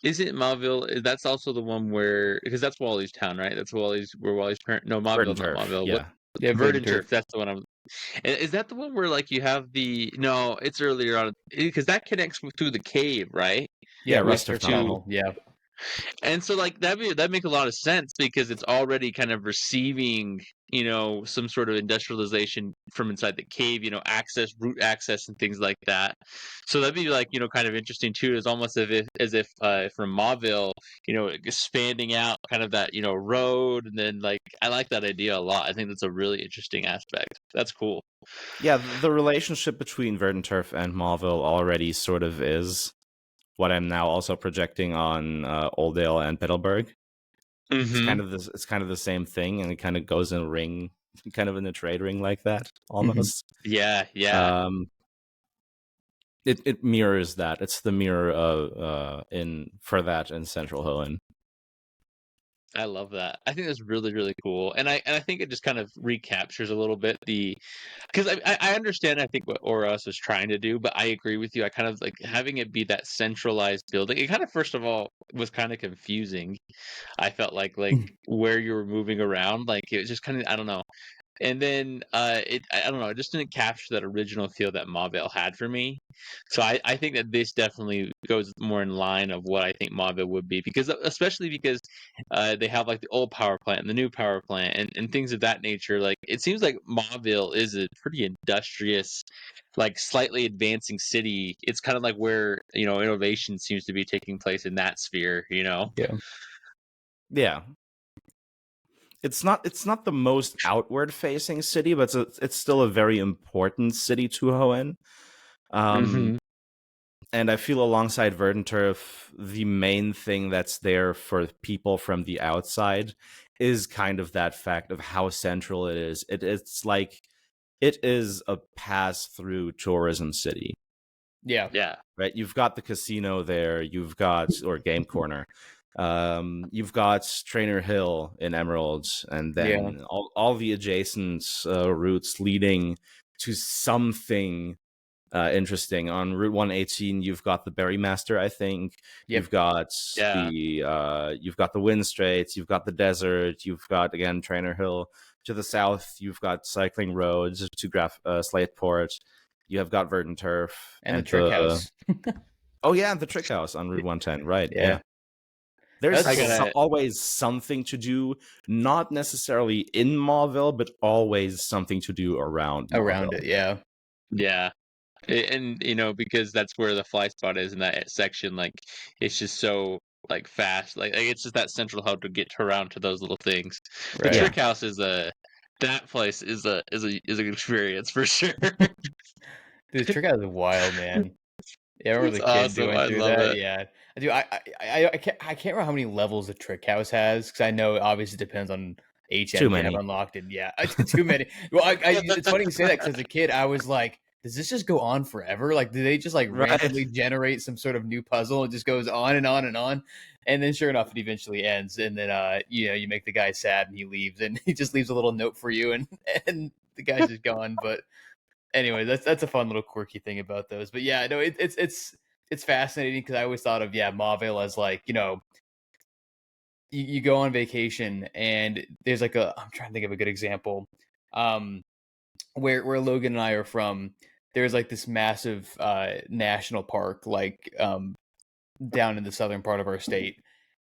C: Is it Mauville? That's also the one where, because that's Wally's town, right? That's where Wally's parent. No, Mauville, not Mauville.
A: Yeah,
C: Verdant Turf. That's the one. Is that the one where like you have the? No, it's earlier on because that connects through the cave, right?
A: Yeah, Rust of Tunnel.
B: Yeah.
C: And so like that make a lot of sense because it's already kind of receiving, some sort of industrialization from inside the cave, root access and things like that. So that'd be like, kind of interesting too. It's almost as if from Mauville, expanding out kind of that, road. And then like, I like that idea a lot. I think that's a really interesting aspect. That's cool.
A: Yeah, the relationship between Verdant Turf and Mauville already sort of is what I'm now also projecting on Oldale and Bittelberg. It's kind of the same thing, and it kind of goes in a ring, kind of in a trade ring like that, almost.
C: Yeah.
A: It mirrors that. It's the mirror for that in Central Hoenn.
C: I love that. I think that's really, really cool, and I think it just kind of recaptures a little bit because I understand, I think, what Oros is trying to do, but I agree with you. I kind of like having it be that centralized building. It kind of, first of all, was kind of confusing. I felt like where you were moving around, like it was just kind of, I don't know. And then I don't know, it just didn't capture that original feel that Mauville had for me. So I think that this definitely goes more in line of what I think Mauville would be, especially because they have like the old power plant and the new power plant and things of that nature. Like it seems like Mauville is a pretty industrious, like slightly advancing city. It's kind of like where, innovation seems to be taking place in that sphere,
A: Yeah. It's not the most outward facing city, but it's still a very important city to Hoenn. And I feel alongside Verdant Turf, the main thing that's there for people from the outside is kind of that fact of how central it is. It's like it is a pass-through tourism city.
C: Yeah.
A: Right? You've got the casino there, or Game Corner. You've got Trainer Hill in Emerald, and then all the adjacent routes leading to something interesting. On Route 118, you've got the Berrymaster, I think. You've got the Wind Straits, you've got the desert, you've got, again, Trainer Hill. To the south, you've got cycling roads to Slateport. You have got Verdant Turf.
B: And the Trick House.
A: The Trick House on Route 110, right. Yeah. There's always something to do, not necessarily in Mauville, but always something to do around
B: it.
C: Yeah. And because that's where the fly spot is in that section, like it's just so like fast, like it's just that central hub to get around to those little things. The Trick House that place is an experience for sure.
B: The trick house is wild, man. Yeah, I remember
C: It's
B: the kid
C: awesome.
B: going
C: I
B: through
C: love
B: that.
C: it.
B: Yeah, I do. I can't remember how many levels the trick house has because I know it obviously depends on
A: Too
B: HN you have
A: many.
B: unlocked, and yeah, I did too many. Well, it's funny you say that because as a kid, I was like, does this just go on forever? Like, do they just like
A: Right.
B: randomly generate some sort of new puzzle? It just goes on and on and on, and then sure enough, it eventually ends, and then you make the guy sad and he leaves, and he just leaves a little note for you, and the guy's just gone. But anyway, that's a fun little quirky thing about those. But yeah, no, it's fascinating because I always thought of Mauville as like you go on vacation and there's like I'm trying to think of a good example, um, where Logan and I are from. There's like this massive national park like down in the southern part of our state.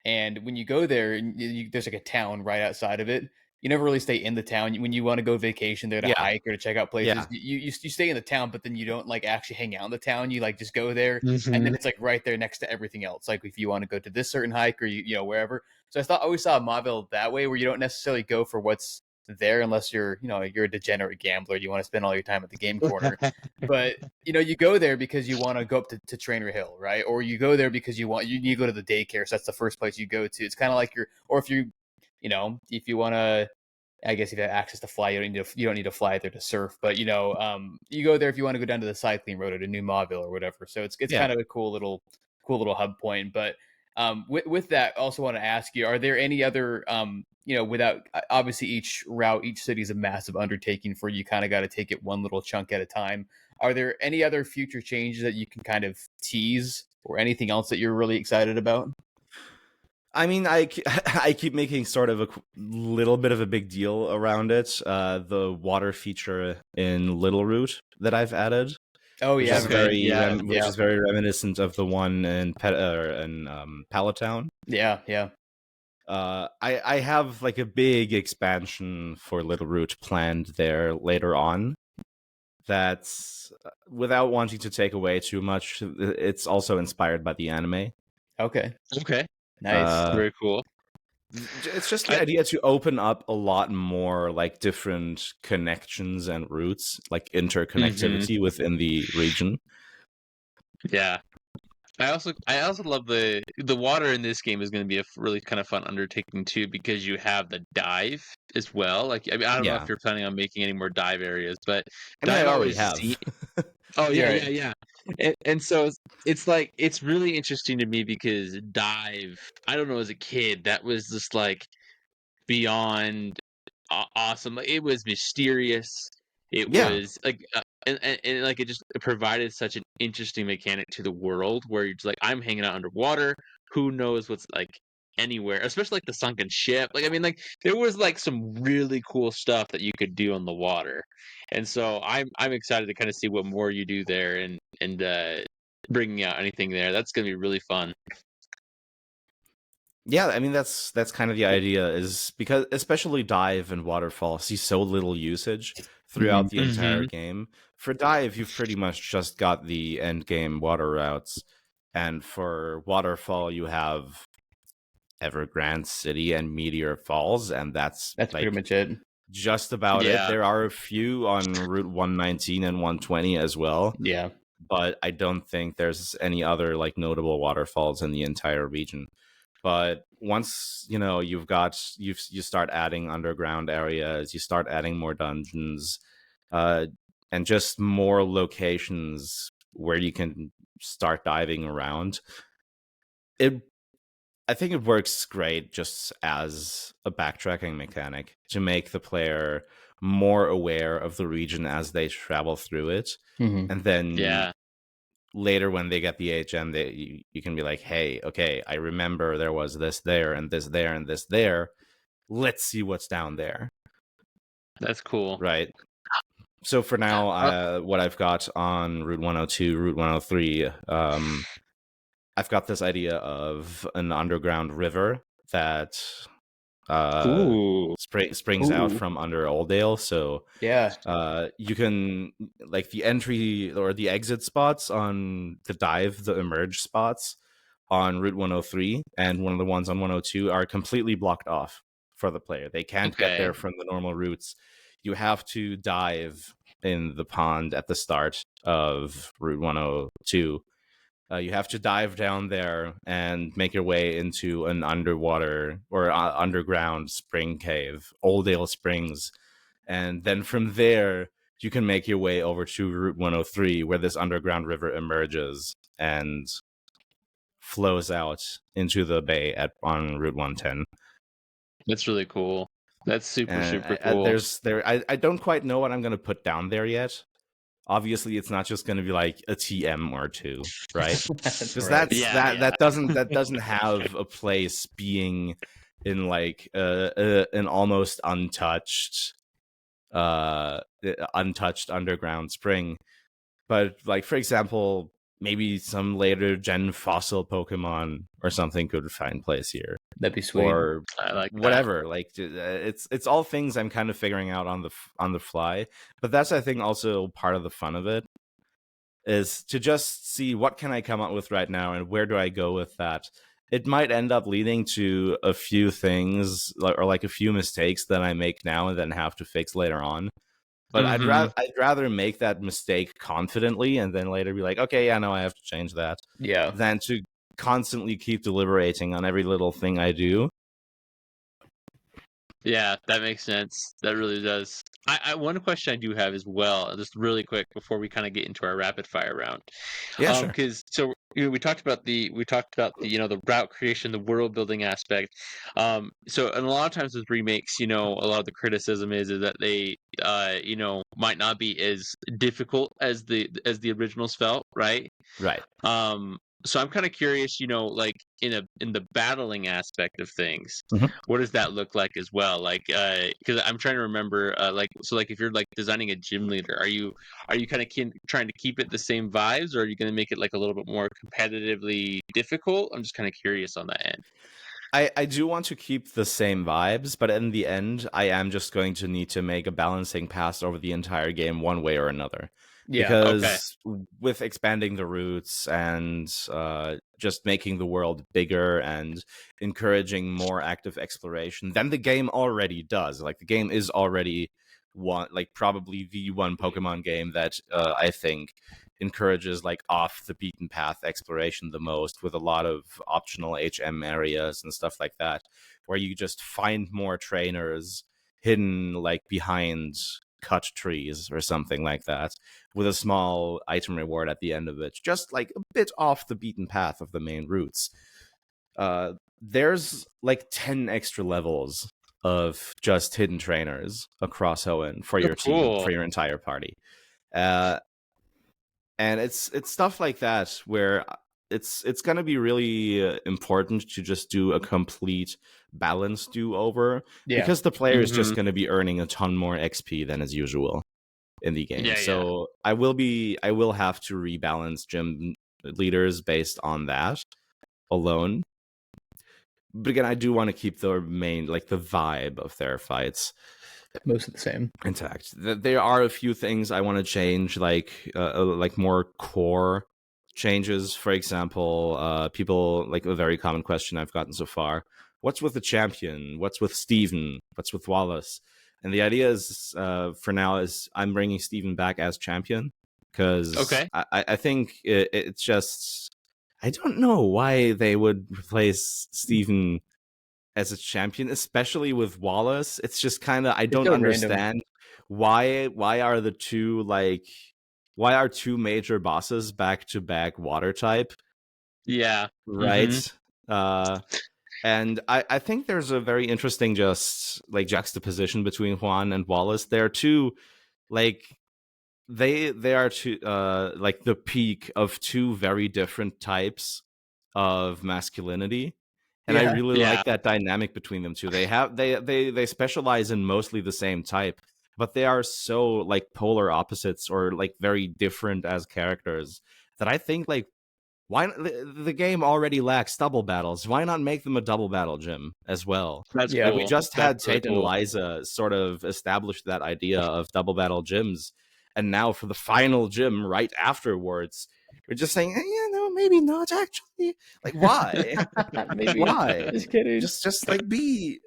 B: And when you go there, there's like a town right outside of it. You never really stay in the town. When you want to go vacation there to
A: Yeah.
B: hike or to check out places,
A: Yeah.
B: you stay in the town, but then you don't like actually hang out in the town. You like just go there, and then
C: Mhm.
B: it's like right there next to everything else. Like if you want to go to this certain hike or wherever. So I always saw Mauville that way, where you don't necessarily go for what's there unless you're a degenerate gambler. You want to spend all your time at the game corner, but you go there because you want to go up to Trainer Hill, right? Or you go there because you need to go to the daycare. So that's the first place you go to. It's kind of like or if if you want to, I guess if you have access to fly, you don't need to fly there to surf. But you go there if you want to go down to the cycling road or to New Mauville or whatever. So it's
A: Yeah.
B: kind of a cool little hub point. But with that, I also want to ask you: are there any other without obviously each route, each city is a massive undertaking for you. Kind of got to take it one little chunk at a time. Are there any other future changes that you can kind of tease or anything else that you're really excited about?
A: I mean, I keep making sort of a little bit of a big deal around it. The water feature in Little Root that I've added,
B: Oh
A: which
B: yeah,
A: is
B: yeah,
A: very reminiscent of the one in Palatown.
B: yeah.
A: I have like a big expansion for Little Root planned there later on. That's without wanting to take away too much. It's also inspired by the anime.
B: Okay,
C: Okay.
B: nice.
C: Very cool.
A: It's just the idea to open up a lot more like different connections and routes, like interconnectivity within the region.
C: Yeah. I also love the water in this game is going to be a really kind of fun undertaking too, because you have the dive as well. Like I mean, I don't know if
A: Yeah.
C: you're planning on making any more dive areas, but
A: I mean, I
C: dive
A: already
C: always
A: have.
C: Oh yeah,
B: Right.
C: yeah. And so it's like it's really interesting to me because dive, I don't know, as a kid that was just like beyond awesome. Like, it was mysterious. It
A: Yeah.
C: was like and like it just provided such an interesting mechanic to the world where you're just like, I'm hanging out underwater. Who knows what's like anywhere, especially like the sunken ship. Like I mean, like there was like some really cool stuff that you could do on the water, and so I'm excited to kind of see what more you do there and bringing out anything there. That's gonna be really fun.
A: Yeah, I mean that's kind of the idea, is because especially dive and waterfall see so little usage throughout the entire game. For dive, you've pretty much just got the end game water routes, and for waterfall, you have Evergrande City and Meteor Falls, and that's
B: That's pretty
A: like
B: much it.
A: just about it.
C: Yeah.
A: There are a few on Route 119 and 120 as well,
B: Yeah.
A: but I don't think there's any other like notable waterfalls in the entire region. But once you start adding underground areas, you start adding more dungeons, and just more locations where you can start diving around. I think it works great just as a backtracking mechanic to make the player more aware of the region as they travel through it.
B: Mm-hmm.
A: And then
C: Yeah.
A: later when they get the HM, you can be like, hey, okay, I remember there was this there and this there and this there. Let's see what's down there.
C: That's cool.
A: Right. So for now, what I've got on Route 102, Route 103, I've got this idea of an underground river that springs out from under Oldale. So
B: yeah,
A: you can like the entry or the exit spots on the emerge spots on Route 103 and one of the ones on 102 are completely blocked off for the player. They can't get there from the normal routes. You have to dive in the pond at the start of Route 102. You have to dive down there and make your way into an underwater or underground spring cave, Oldale Springs. And then from there, you can make your way over to Route 103, where this underground river emerges and flows out into the bay on Route 110.
C: That's really cool. That's super cool.
A: I don't quite know what I'm going to put down there yet. Obviously, it's not just going to be like a TM or two, right? Because that doesn't have a place being in like an almost untouched underground spring. But like, for example, maybe some later gen fossil Pokemon or something could find place here.
B: That'd be sweet.
A: Or
C: I like
A: whatever. Like, it's all things I'm kind of figuring out on the fly. But that's, I think, also part of the fun of it, is to just see what can I come up with right now and where do I go with that. It might end up leading to a few things or like a few mistakes that I make now and then have to fix later on. But I'd rather make that mistake confidently and then later be like, okay, yeah, no, I have to change that.
B: Yeah.
A: Than to constantly keep deliberating on every little thing I do.
C: Yeah, that makes sense. That really does. I one question I do have as well, just really quick before we kind of get into our rapid fire round.
A: Yeah, sure.
C: Because so we talked about the the route creation, the world building aspect. So and a lot of times with remakes, a lot of the criticism is that they might not be as difficult as the originals felt, right?
A: Right.
C: So I'm kind of curious, like in the battling aspect of things, what does that look like as well? Like, because I'm trying to remember, like if you're like designing a gym leader, are you kind of trying to keep it the same vibes, or are you going to make it like a little bit more competitively difficult? I'm just kind of curious on that end.
A: I do want to keep the same vibes, but in the end, I am just going to need to make a balancing pass over the entire game one way or another.
B: Yeah,
A: because with expanding the routes and just making the world bigger and encouraging more active exploration than the game already does. Like, the game is already probably the one Pokemon game that I think encourages like off the beaten path exploration the most, with a lot of optional HM areas and stuff like that, where you just find more trainers hidden like behind cut trees or something like that, with a small item reward at the end of it, just like a bit off the beaten path of the main routes. There's like 10 extra levels of just hidden trainers across HOENN for your team, for your entire party. And it's stuff like that where it's going to be really important to just do a complete balance do-over, because the player is just going to be earning a ton more XP than as usual in the game. So I will have to rebalance gym leaders based on that alone. But again, I do want to keep the main, like, the vibe of their fights
B: most of the same
A: intact. There are a few things I want to change, like more core changes. For example, people, like, a very common question I've gotten so far: what's with the champion? What's with Steven? What's with Wallace? And the idea is, for now, is I'm bringing Steven back as champion, because I think it's just, I don't know why they would replace Steven as a champion, especially with Wallace. It's just kind of, I don't understand why are the two, like, why are two major bosses back to back water type?
C: Yeah.
A: Right. And I think there's a very interesting just like juxtaposition between Juan and Wallace. They're two, like, they are two, like the peak of two very different types of masculinity. And I really like that dynamic between them two. They specialize in mostly the same type, but they are so like polar opposites, or like very different as characters, that I think, like, why the game already lacks double battles. Why not make them a double battle gym as well?
C: That's cool.
A: We just had Tate and Liza sort of establish that idea of double battle gyms, and now for the final gym right afterwards, we're just saying, hey, no, maybe not actually. Like, why?
B: Maybe.
A: Why?
B: Just kidding.
A: Just like be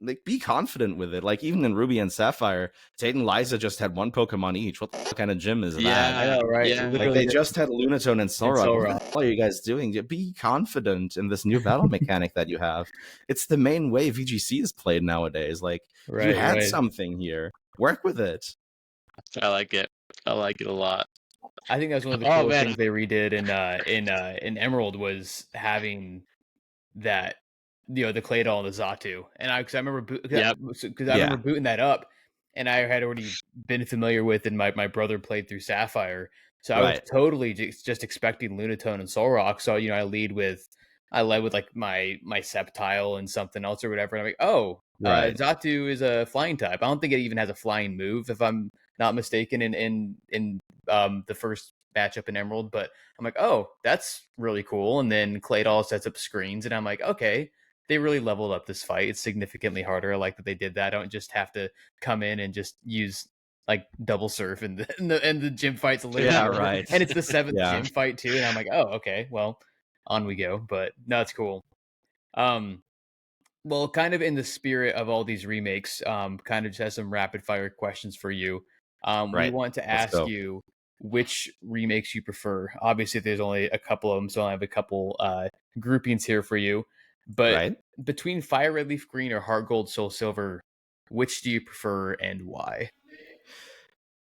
A: like be confident with it. Like even in Ruby and Sapphire, Tate and Liza just had one Pokemon each. What the kind of gym is that?
B: I know, right?
C: Yeah.
A: Like they just had Lunatone and Solrock. What the hell are you guys doing? Be confident in this new battle mechanic that you have. It's the main way VGC is played nowadays. Like you had something here. Work with it.
C: I like it. I like it a lot.
B: I think that's one of the coolest things they redid in Emerald was having that, the Claydol and the Xatu, and I remember remember booting that up, and I had already been familiar with, and my brother played through Sapphire, so I was totally just expecting Lunatone and Solrock. So I led with like my Sceptile and something else or whatever, and I'm like, Xatu is a flying type. I don't think it even has a flying move, if I'm not mistaken, in the first matchup in Emerald, but I'm like, oh, that's really cool. And then Claydol sets up screens, and I'm like, okay, they really leveled up this fight. It's significantly harder. I like that they did that. I don't just have to come in and just use like double surf and the gym fight's a little harder. And it's the 7th gym fight too. And I'm like, oh, okay, well, on we go. But no, it's cool. Well, kind of in the spirit of all these remakes, kind of just has some rapid fire questions for you. We want to ask you which remakes you prefer. Obviously, there's only a couple of them, so I have a couple groupings here for you. But between Fire Red Leaf Green or Heart Gold Soul Silver, which do you prefer and why?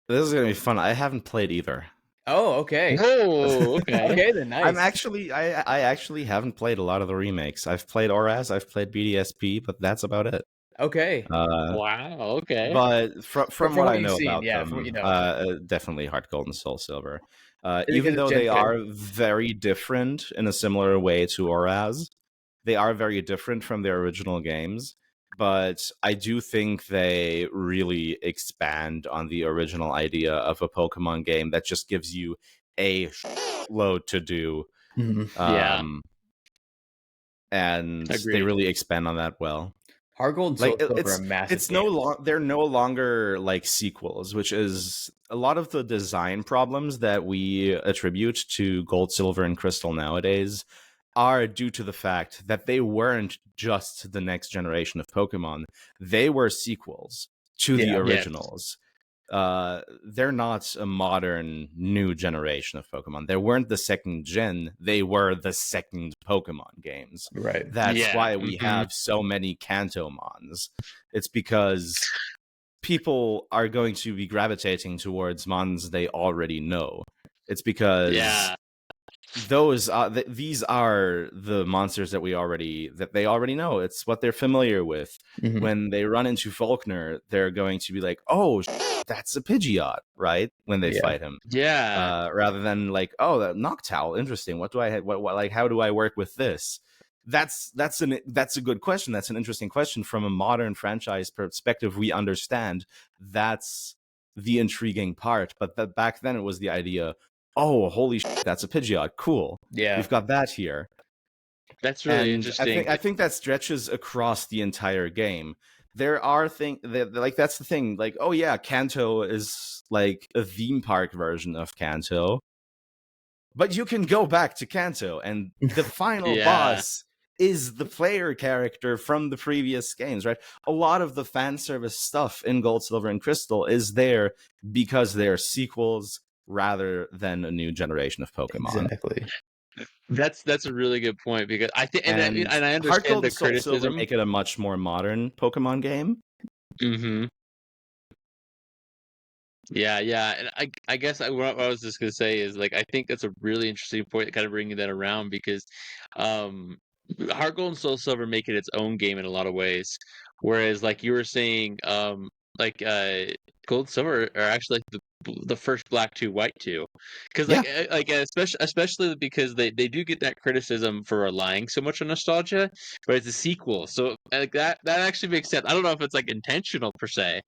A: This is gonna be fun. I haven't played either.
B: Oh, okay.
C: Oh, okay.
B: Okay, then nice.
A: I actually haven't played a lot of the remakes. I've played Oraz, I've played BDSP, but that's about it.
B: Okay.
C: Wow. Okay.
A: But from what I know about them,
B: from what you know.
A: Definitely Heart Gold and Soul Silver. Even though they are very different in a similar way to Oraz, they are very different from their original games. But I do think they really expand on the original idea of a Pokemon game that just gives you a load to do. And they really expand on that well.
B: Heart Gold and Soul Silver are massive.
A: They're no longer like sequels, which is a lot of the design problems that we attribute to Gold, Silver, and Crystal nowadays are due to the fact that they weren't just the next generation of Pokemon. They were sequels to the originals. They're not a modern new generation of Pokemon. They weren't the second gen. They were the second Pokemon games.
B: Right.
A: That's why we have so many Kantomons. It's because people are going to be gravitating towards mons they already know. It's because these are the monsters that they already know. It's what they're familiar with. When they run into Faulkner, they're going to be like, oh, that's a Pidgeot, right? When they fight him, rather than like, oh, that Noctowl, interesting. What do I like? How do I work with this? That's a good question. That's an interesting question from a modern franchise perspective. We understand that's the intriguing part, but back then it was the idea. Oh, holy shit, that's a Pidgeot. Cool. Yeah. We've got that here.
C: That's really interesting.
A: I think that stretches across the entire game. There are things that, like, that's the thing. Like, oh yeah, Kanto is like a theme park version of Kanto. But you can go back to Kanto, and the final boss is the player character from the previous games, right? A lot of the fan service stuff in Gold, Silver, and Crystal is there because they're sequels rather than a new generation of Pokemon.
B: Exactly.
C: That's a really good point, because I think, and I understand
A: Heart Gold
C: the
A: and Soul
C: criticism.
A: Silver make it a much more modern Pokemon game.
C: Yeah, and I guess what I was just gonna say is, like, I think that's a really interesting point, kind of bringing that around, because Heart Gold and Soul Silver make it its own game in a lot of ways, whereas, like you were saying, Gold and Silver are actually like the first Black 2, White 2, because especially because they do get that criticism for relying so much on nostalgia, but it's a sequel, so like that actually makes sense. I don't know if it's like intentional per se,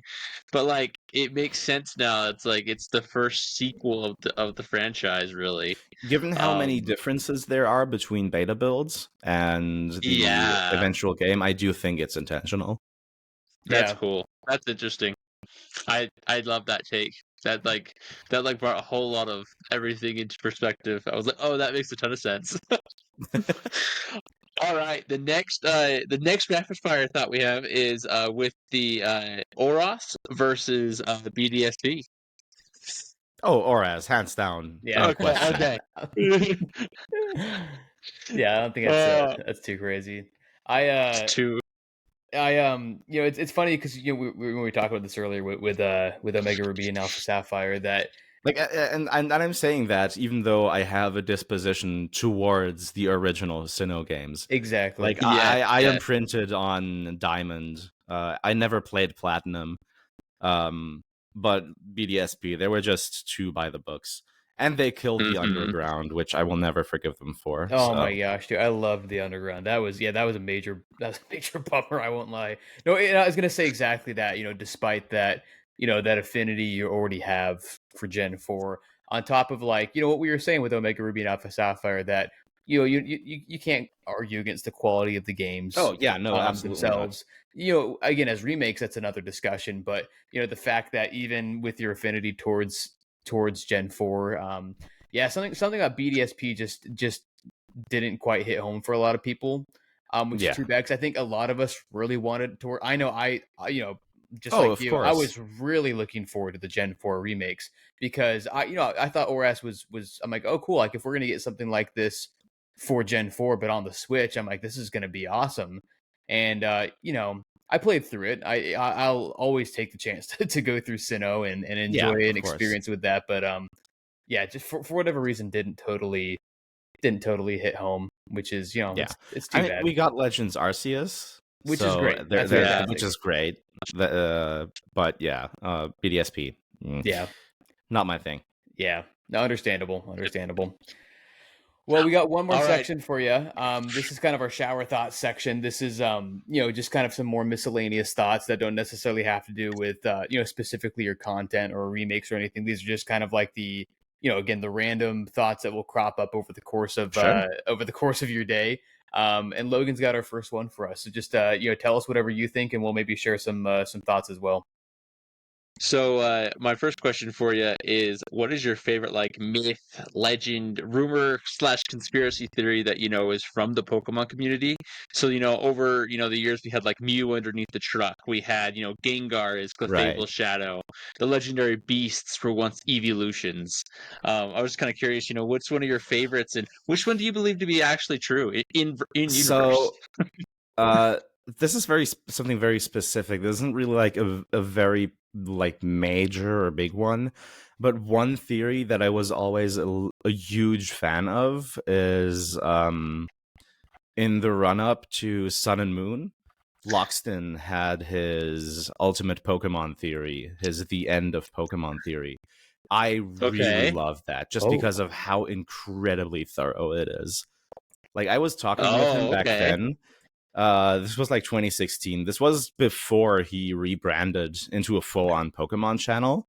C: but like it makes sense now. It's like it's the first sequel of the franchise, really.
A: Given how many differences there are between beta builds and the eventual game, I do think it's intentional.
C: That's cool. That's interesting. I love that take. That brought a whole lot of everything into perspective. I was like, oh, that makes a ton of sense. All right, the next rapid fire thought we have is with the Oros versus the BDSP.
A: Oh, Oraz, hands down,
B: Yeah.
A: no question.
C: Okay.
B: Yeah, I don't think that's too crazy.
C: It's too.
B: It's funny because when we talked about this earlier with Omega Ruby and Alpha Sapphire, that
A: like, and I'm saying that even though I have a disposition towards the original Sinnoh games.
B: exactly.
A: Like, I imprinted on Diamond. I never played Platinum. But BDSP, they were just too by the books. And they killed the Underground, which I will never forgive them for.
B: Oh my gosh, dude! I loved the Underground. That was a major bummer. I won't lie. No, I was gonna say exactly that. Despite that, that affinity you already have for Gen 4, on top of what we were saying with Omega Ruby and Alpha Sapphire, that you can't argue against the quality of the games.
A: Oh yeah, no, absolutely
B: themselves. Not. Again, as remakes, that's another discussion. But the fact that even with your affinity towards Gen 4, yeah, something about BDSP just didn't quite hit home for a lot of people, which is too bad, because I think a lot of us really wanted to. I know just like you, I was really looking forward to the Gen 4 remakes, because I thought ORAS was I'm like, oh cool, like if we're gonna get something like this for Gen 4 but on the Switch, I'm like, this is gonna be awesome. And I played through it. I'll always take the chance to go through Sinnoh and enjoy an experience with that. But yeah, just for whatever reason didn't totally hit home, which is it's too bad.
A: We got Legends Arceus,
B: which is great.
A: Which is great. But yeah, BDSP,
B: yeah,
A: not my thing.
B: Yeah, no, understandable. Well, we got one more section for you. This is kind of our shower thoughts section. This is just kind of some more miscellaneous thoughts that don't necessarily have to do with specifically your content or remakes or anything. These are just kind of like the again, the random thoughts that will crop up over the course of your day. And Logan's got our first one for us. So just tell us whatever you think, and we'll maybe share some thoughts as well.
C: So my first question for you is, what is your favorite myth, legend, rumor / conspiracy theory that is from the Pokemon community? So over the years, we had Mew underneath the truck. We had Gengar as Clefable Shadow. The legendary beasts were once evolutions. I was kind of curious, what's one of your favorites, and which one do you believe to be actually true in universe?
A: So, this is something very specific. This isn't really a very major or big one, but one theory that I was always a huge fan of is in the run-up to Sun and Moon, Loxton had his ultimate Pokemon theory, his the end of Pokemon theory. I really love that, just because of how incredibly thorough it is. I was talking with him back then. This was 2016. This was before he rebranded into a full-on Pokemon channel.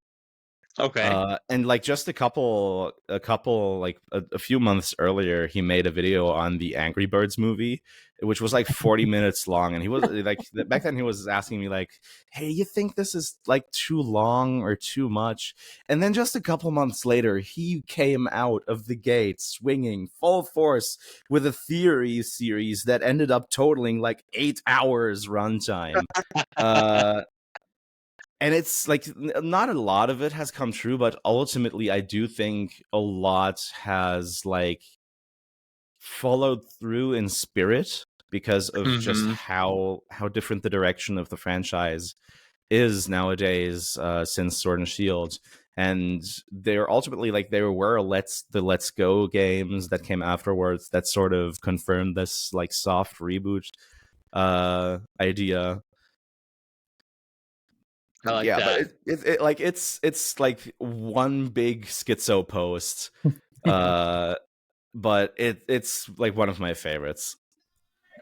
C: Okay.
A: And just a few months earlier, he made a video on the Angry Birds movie, which was 40 minutes long. And he was back then he was asking me hey, you think this is too long or too much? And then just a couple months later, he came out of the gate swinging full force with a theory series that ended up totaling 8 hours runtime. And it's not a lot of it has come true, but ultimately I do think a lot has followed through in spirit, because of just how different the direction of the franchise is nowadays, since Sword and Shield. And they're ultimately there were the Let's Go games that came afterwards that sort of confirmed this soft reboot idea.
C: I like that.
A: But it's one big schizo post, but it's one of my favorites.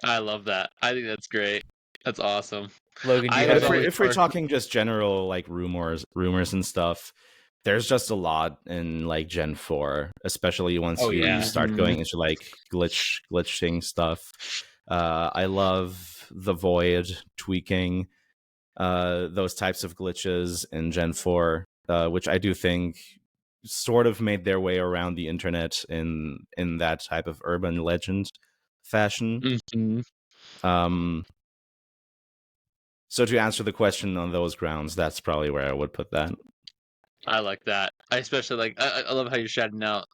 C: I love that. I think that's great. That's awesome.
B: Logan,
A: if we're talking just general rumors and stuff, there's just a lot in Gen 4, especially once you start going into glitching stuff. I love the Void tweaking. Those types of glitches in Gen 4, which I do think sort of made their way around the internet in that type of urban legend. fashion. So to answer the question on those grounds, that's probably where I would put that.
C: I like that. I especially like. I love how you're shouting out,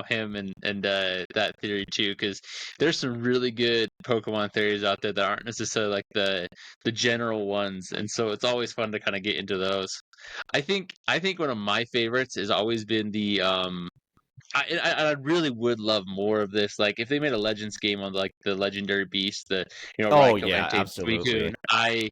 C: him and that theory too, because there's some really good Pokemon theories out there that aren't necessarily like the general ones, and so it's always fun to kind of get into those. I think one of my favorites has always been the I really would love more of this. Like if they made a Legends game on like the legendary beast, the
A: Oh
C: Raikou,
A: yeah,
C: Entei,
A: absolutely.
C: Suicune,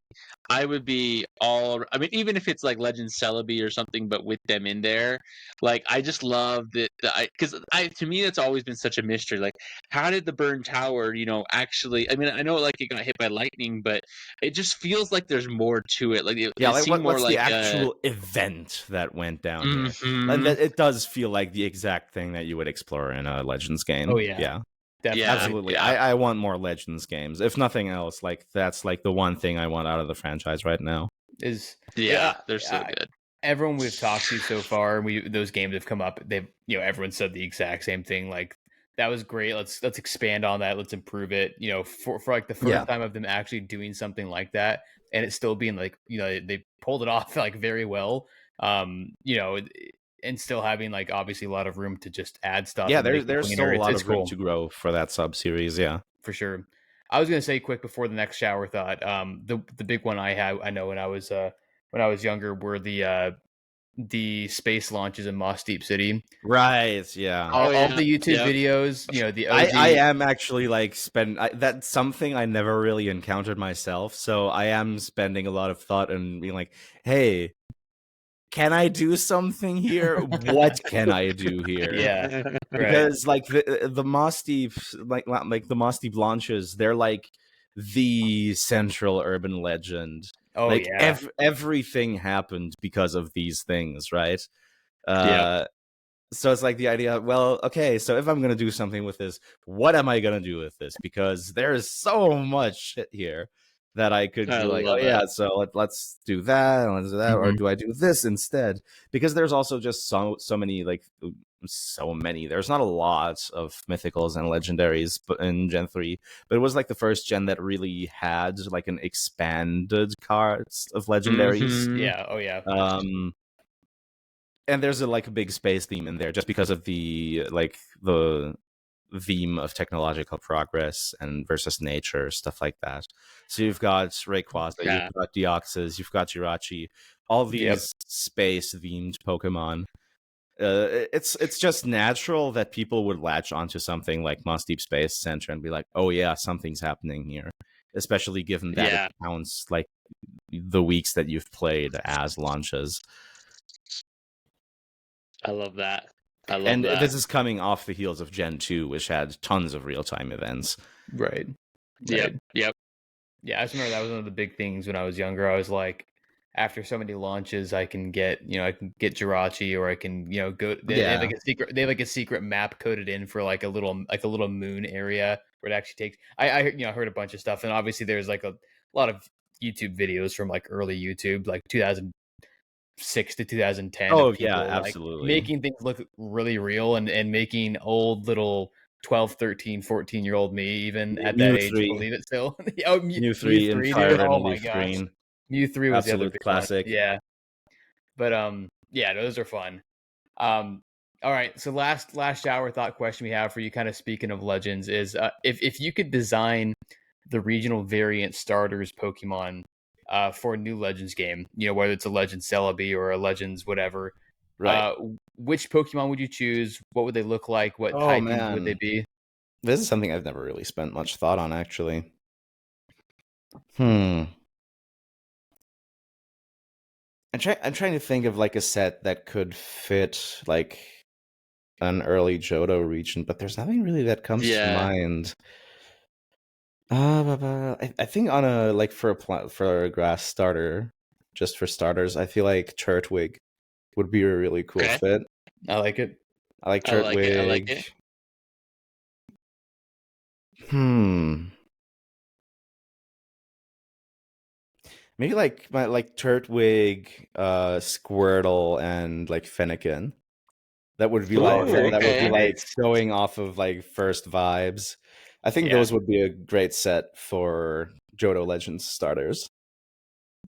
C: I would be all. I mean, even if it's like Legends Celebi or something, but with them in there, like I just love that. Because to me, that's always been such a mystery. Like, how did the Burn Tower, actually? I mean, I know like it got hit by lightning, but it just feels like there's more to it. Like it
A: like
C: seemed more
A: what's
C: like
A: the actual event that went down here?
C: Mhm.
A: And that it does feel like the exact thing that you would explore in a Legends game.
B: Oh yeah.
A: Definitely. Absolutely.
C: Yeah.
A: I want more Legends games. If nothing else, like that's like the one thing I want out of the franchise right now.
C: They're so good.
B: Everyone we've talked to so far, those games have come up. They've everyone said the exact same thing. Like that was great. Let's expand on that. Let's improve it. For like the first time of them actually doing something like that, and it still being like they pulled it off like very well. And still having like obviously a lot of room to just add stuff.
A: Yeah, there's still a lot of room to grow for that sub series. Yeah,
B: for sure. I was gonna say quick before the next shower thought. The big one I know when I was younger were the space launches in Moss Deep City.
A: Right. Yeah.
B: All the YouTube videos. The OG.
A: I am actually like that's something I never really encountered myself. So I am spending a lot of thought and being like, hey, can I do something here? What can I do here?
B: Yeah,
A: because like the Moss Deep, like the Moss Deep launches, they're like the central urban legend.
B: Oh
A: like
B: yeah,
A: everything happened because of these things, right? So it's like the idea, well, okay, so if I'm going to do something with this, what am I going to do with this? Because there's so much shit here that I could be like, oh yeah, so let's do that, and let's do that, or do I do this instead? Because there's also just so many, there's not a lot of mythicals and legendaries in Gen 3, but it was like the first gen that really had like an expanded cards of legendaries.
B: Yeah, oh yeah.
A: And there's a big space theme in there just because of the theme of technological progress and versus nature, stuff like that. So you've got Rayquaza, you've got Deoxys, you've got Jirachi, all these space themed Pokemon. It's just natural that people would latch onto something like Moss Deep Space Center and be like, oh yeah, something's happening here, especially given that it counts like the weeks that you've played as launches.
C: I love that.
A: And this is coming off the heels of Gen 2, which had tons of real-time events.
B: Right.
C: Yep.
B: Yeah, I just remember that was one of the big things when I was younger. I was like, after so many launches, I can get Jirachi, or I can go. They have like a secret map coded in for like a little moon area where it actually takes. I heard a bunch of stuff, and obviously there's like a lot of YouTube videos from like early YouTube, like 2006 to 2010.
A: Oh yeah, absolutely.
B: Making things look really real and making old little 12, 13, 14-year-old me, even at that age, believe it still.
A: Mew 3 and Fire Red and Leaf Green.
B: Mew 3 was
A: absolute
B: the other big
A: classic.
B: One. Yeah. But yeah, those are fun. All right, so last shower thought question we have for you, kind of speaking of legends, is if you could design the regional variant starters Pokemon for a new Legends game, whether it's a Legends Celebi or a Legends whatever,
A: right?
B: Which Pokemon would you choose? What would they look like? What typing would they be?
A: This is something I've never really spent much thought on, actually. I'm trying to think of like a set that could fit like an early Johto region, but there's nothing really that comes to mind. I think on a for a grass starter, just for starters, I feel like Turtwig would be a really cool fit.
B: I like it.
A: I like Turtwig.
C: I like it.
A: Maybe like Turtwig, Squirtle, and like Fennekin. That would be would be like going off of like first vibes. I think
B: Yeah.
A: those would be a great set for Johto Legends starters.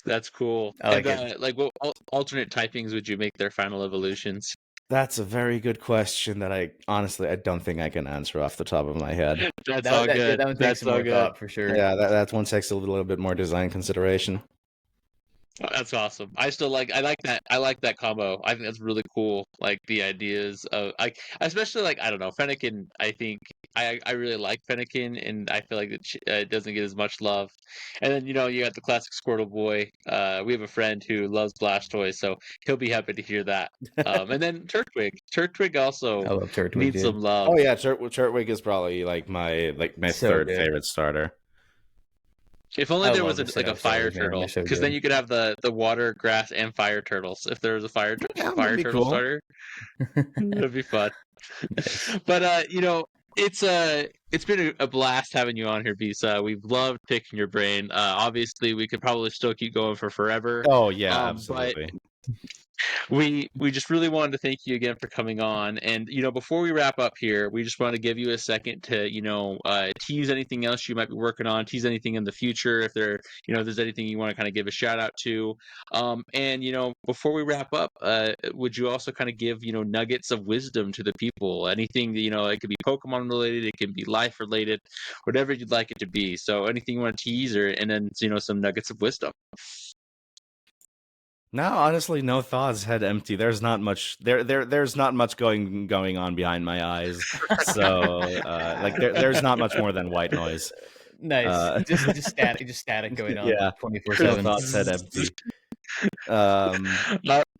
C: That's cool.
B: I like it.
C: Like, what alternate typings would you make their final evolutions?
A: That's a very good question that I don't think I can answer off the top of my head.
C: That's all good.
B: That would take
C: That's
B: some
C: all
B: more
C: good.
B: thought for sure.
A: Yeah, that one takes a little bit more design consideration.
C: Oh, that's awesome. I like that combo. I think that's really cool. Like the ideas of especially like I don't know Fennekin. I think I really like Fennekin, and I feel like it doesn't get as much love. And then you got the classic Squirtle boy. We have a friend who loves Blastoise, so he'll be happy to hear that. And then Turtwig. Turtwig also
B: I love Turtwig,
C: needs
B: dude.
C: some love.
A: Oh yeah, Turtwig is probably like my
B: So
A: third
B: good.
A: favorite starter.
C: If only
B: I
C: there
B: love
C: was
B: the
C: like a
B: setups
C: fire
B: always, man.
C: turtle,
B: They're so
C: because then
B: good.
C: you could have the water, grass, and fire turtles. If there was a fire
A: that'd be
C: turtle
A: cool.
C: starter, that'd be fun.
B: Nice.
C: But it's been a blast having you on here, Bisa. We've loved picking your brain. Obviously, we could probably still keep going for forever.
A: Oh yeah,
C: But
A: absolutely.
C: we just really wanted to thank you again for coming on. And before we wrap up here, we just want to give you a second to tease anything else you might be working on, tease anything in the future if there's anything you want to kind of give a shout out to. And before we wrap up, would you also kind of give nuggets of wisdom to the people? Anything that it could be Pokemon related, it can be life related, whatever you'd like it to be. So anything you want to tease, and then some nuggets of wisdom.
A: No, honestly, no thoughts. Head empty. There's not much. There's not much going on behind my eyes. So, there's not much more than white noise.
B: Nice. Just static going on.
A: Yeah.
B: 24/7.
A: No thoughts. Head empty.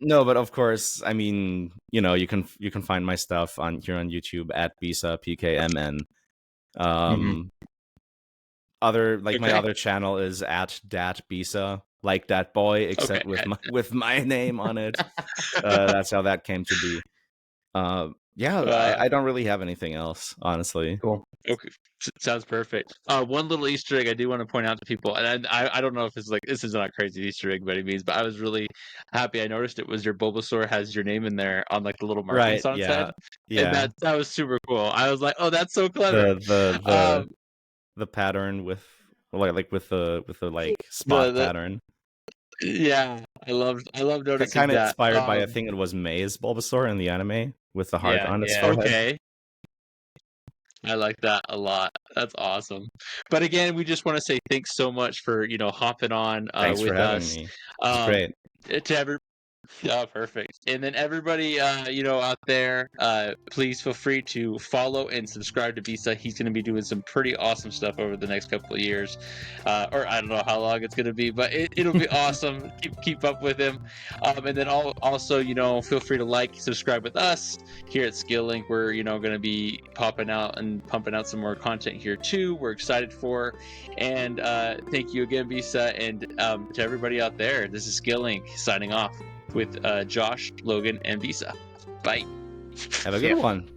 A: No, but of course, I mean, you can find my stuff here on YouTube at Bisa PKMN. My other channel is at Dat Bisa, like that boy, except with my name on it. That's how that came to be. I don't really have anything else, honestly.
B: Cool.
C: Okay, sounds perfect. One little Easter egg I do want to point out to people, and I don't know if it's this is not a crazy Easter egg by any means, but I was really happy. I noticed it was your Bulbasaur has your name in there on like the little markings on its head.
A: Yeah,
C: and that was super cool. I was like, oh, that's so clever.
A: The pattern with with the spot pattern.
C: Yeah, I loved noticing
A: kind of
C: that.
A: Inspired by I think it was May's Bulbasaur in the anime with the heart on its forehead.
C: Okay. I like that a lot. That's awesome. But again, we just want to say thanks so much for hopping on
A: Thanks
C: with
A: for having
C: us.
A: me. It's great.
C: Yeah, perfect. And then everybody, out there, please feel free to follow and subscribe to Bisa. He's going to be doing some pretty awesome stuff over the next couple of years, or I don't know how long it's going to be, but it'll be awesome. Keep up with him, and then also, feel free to subscribe with us here at Skill Link. We're going to be popping out and pumping out some more content here too. We're excited for, and thank you again, Bisa, and to everybody out there. This is Skill Link signing off with Josh, Logan, and Bisa. Bye.
A: Have a good one.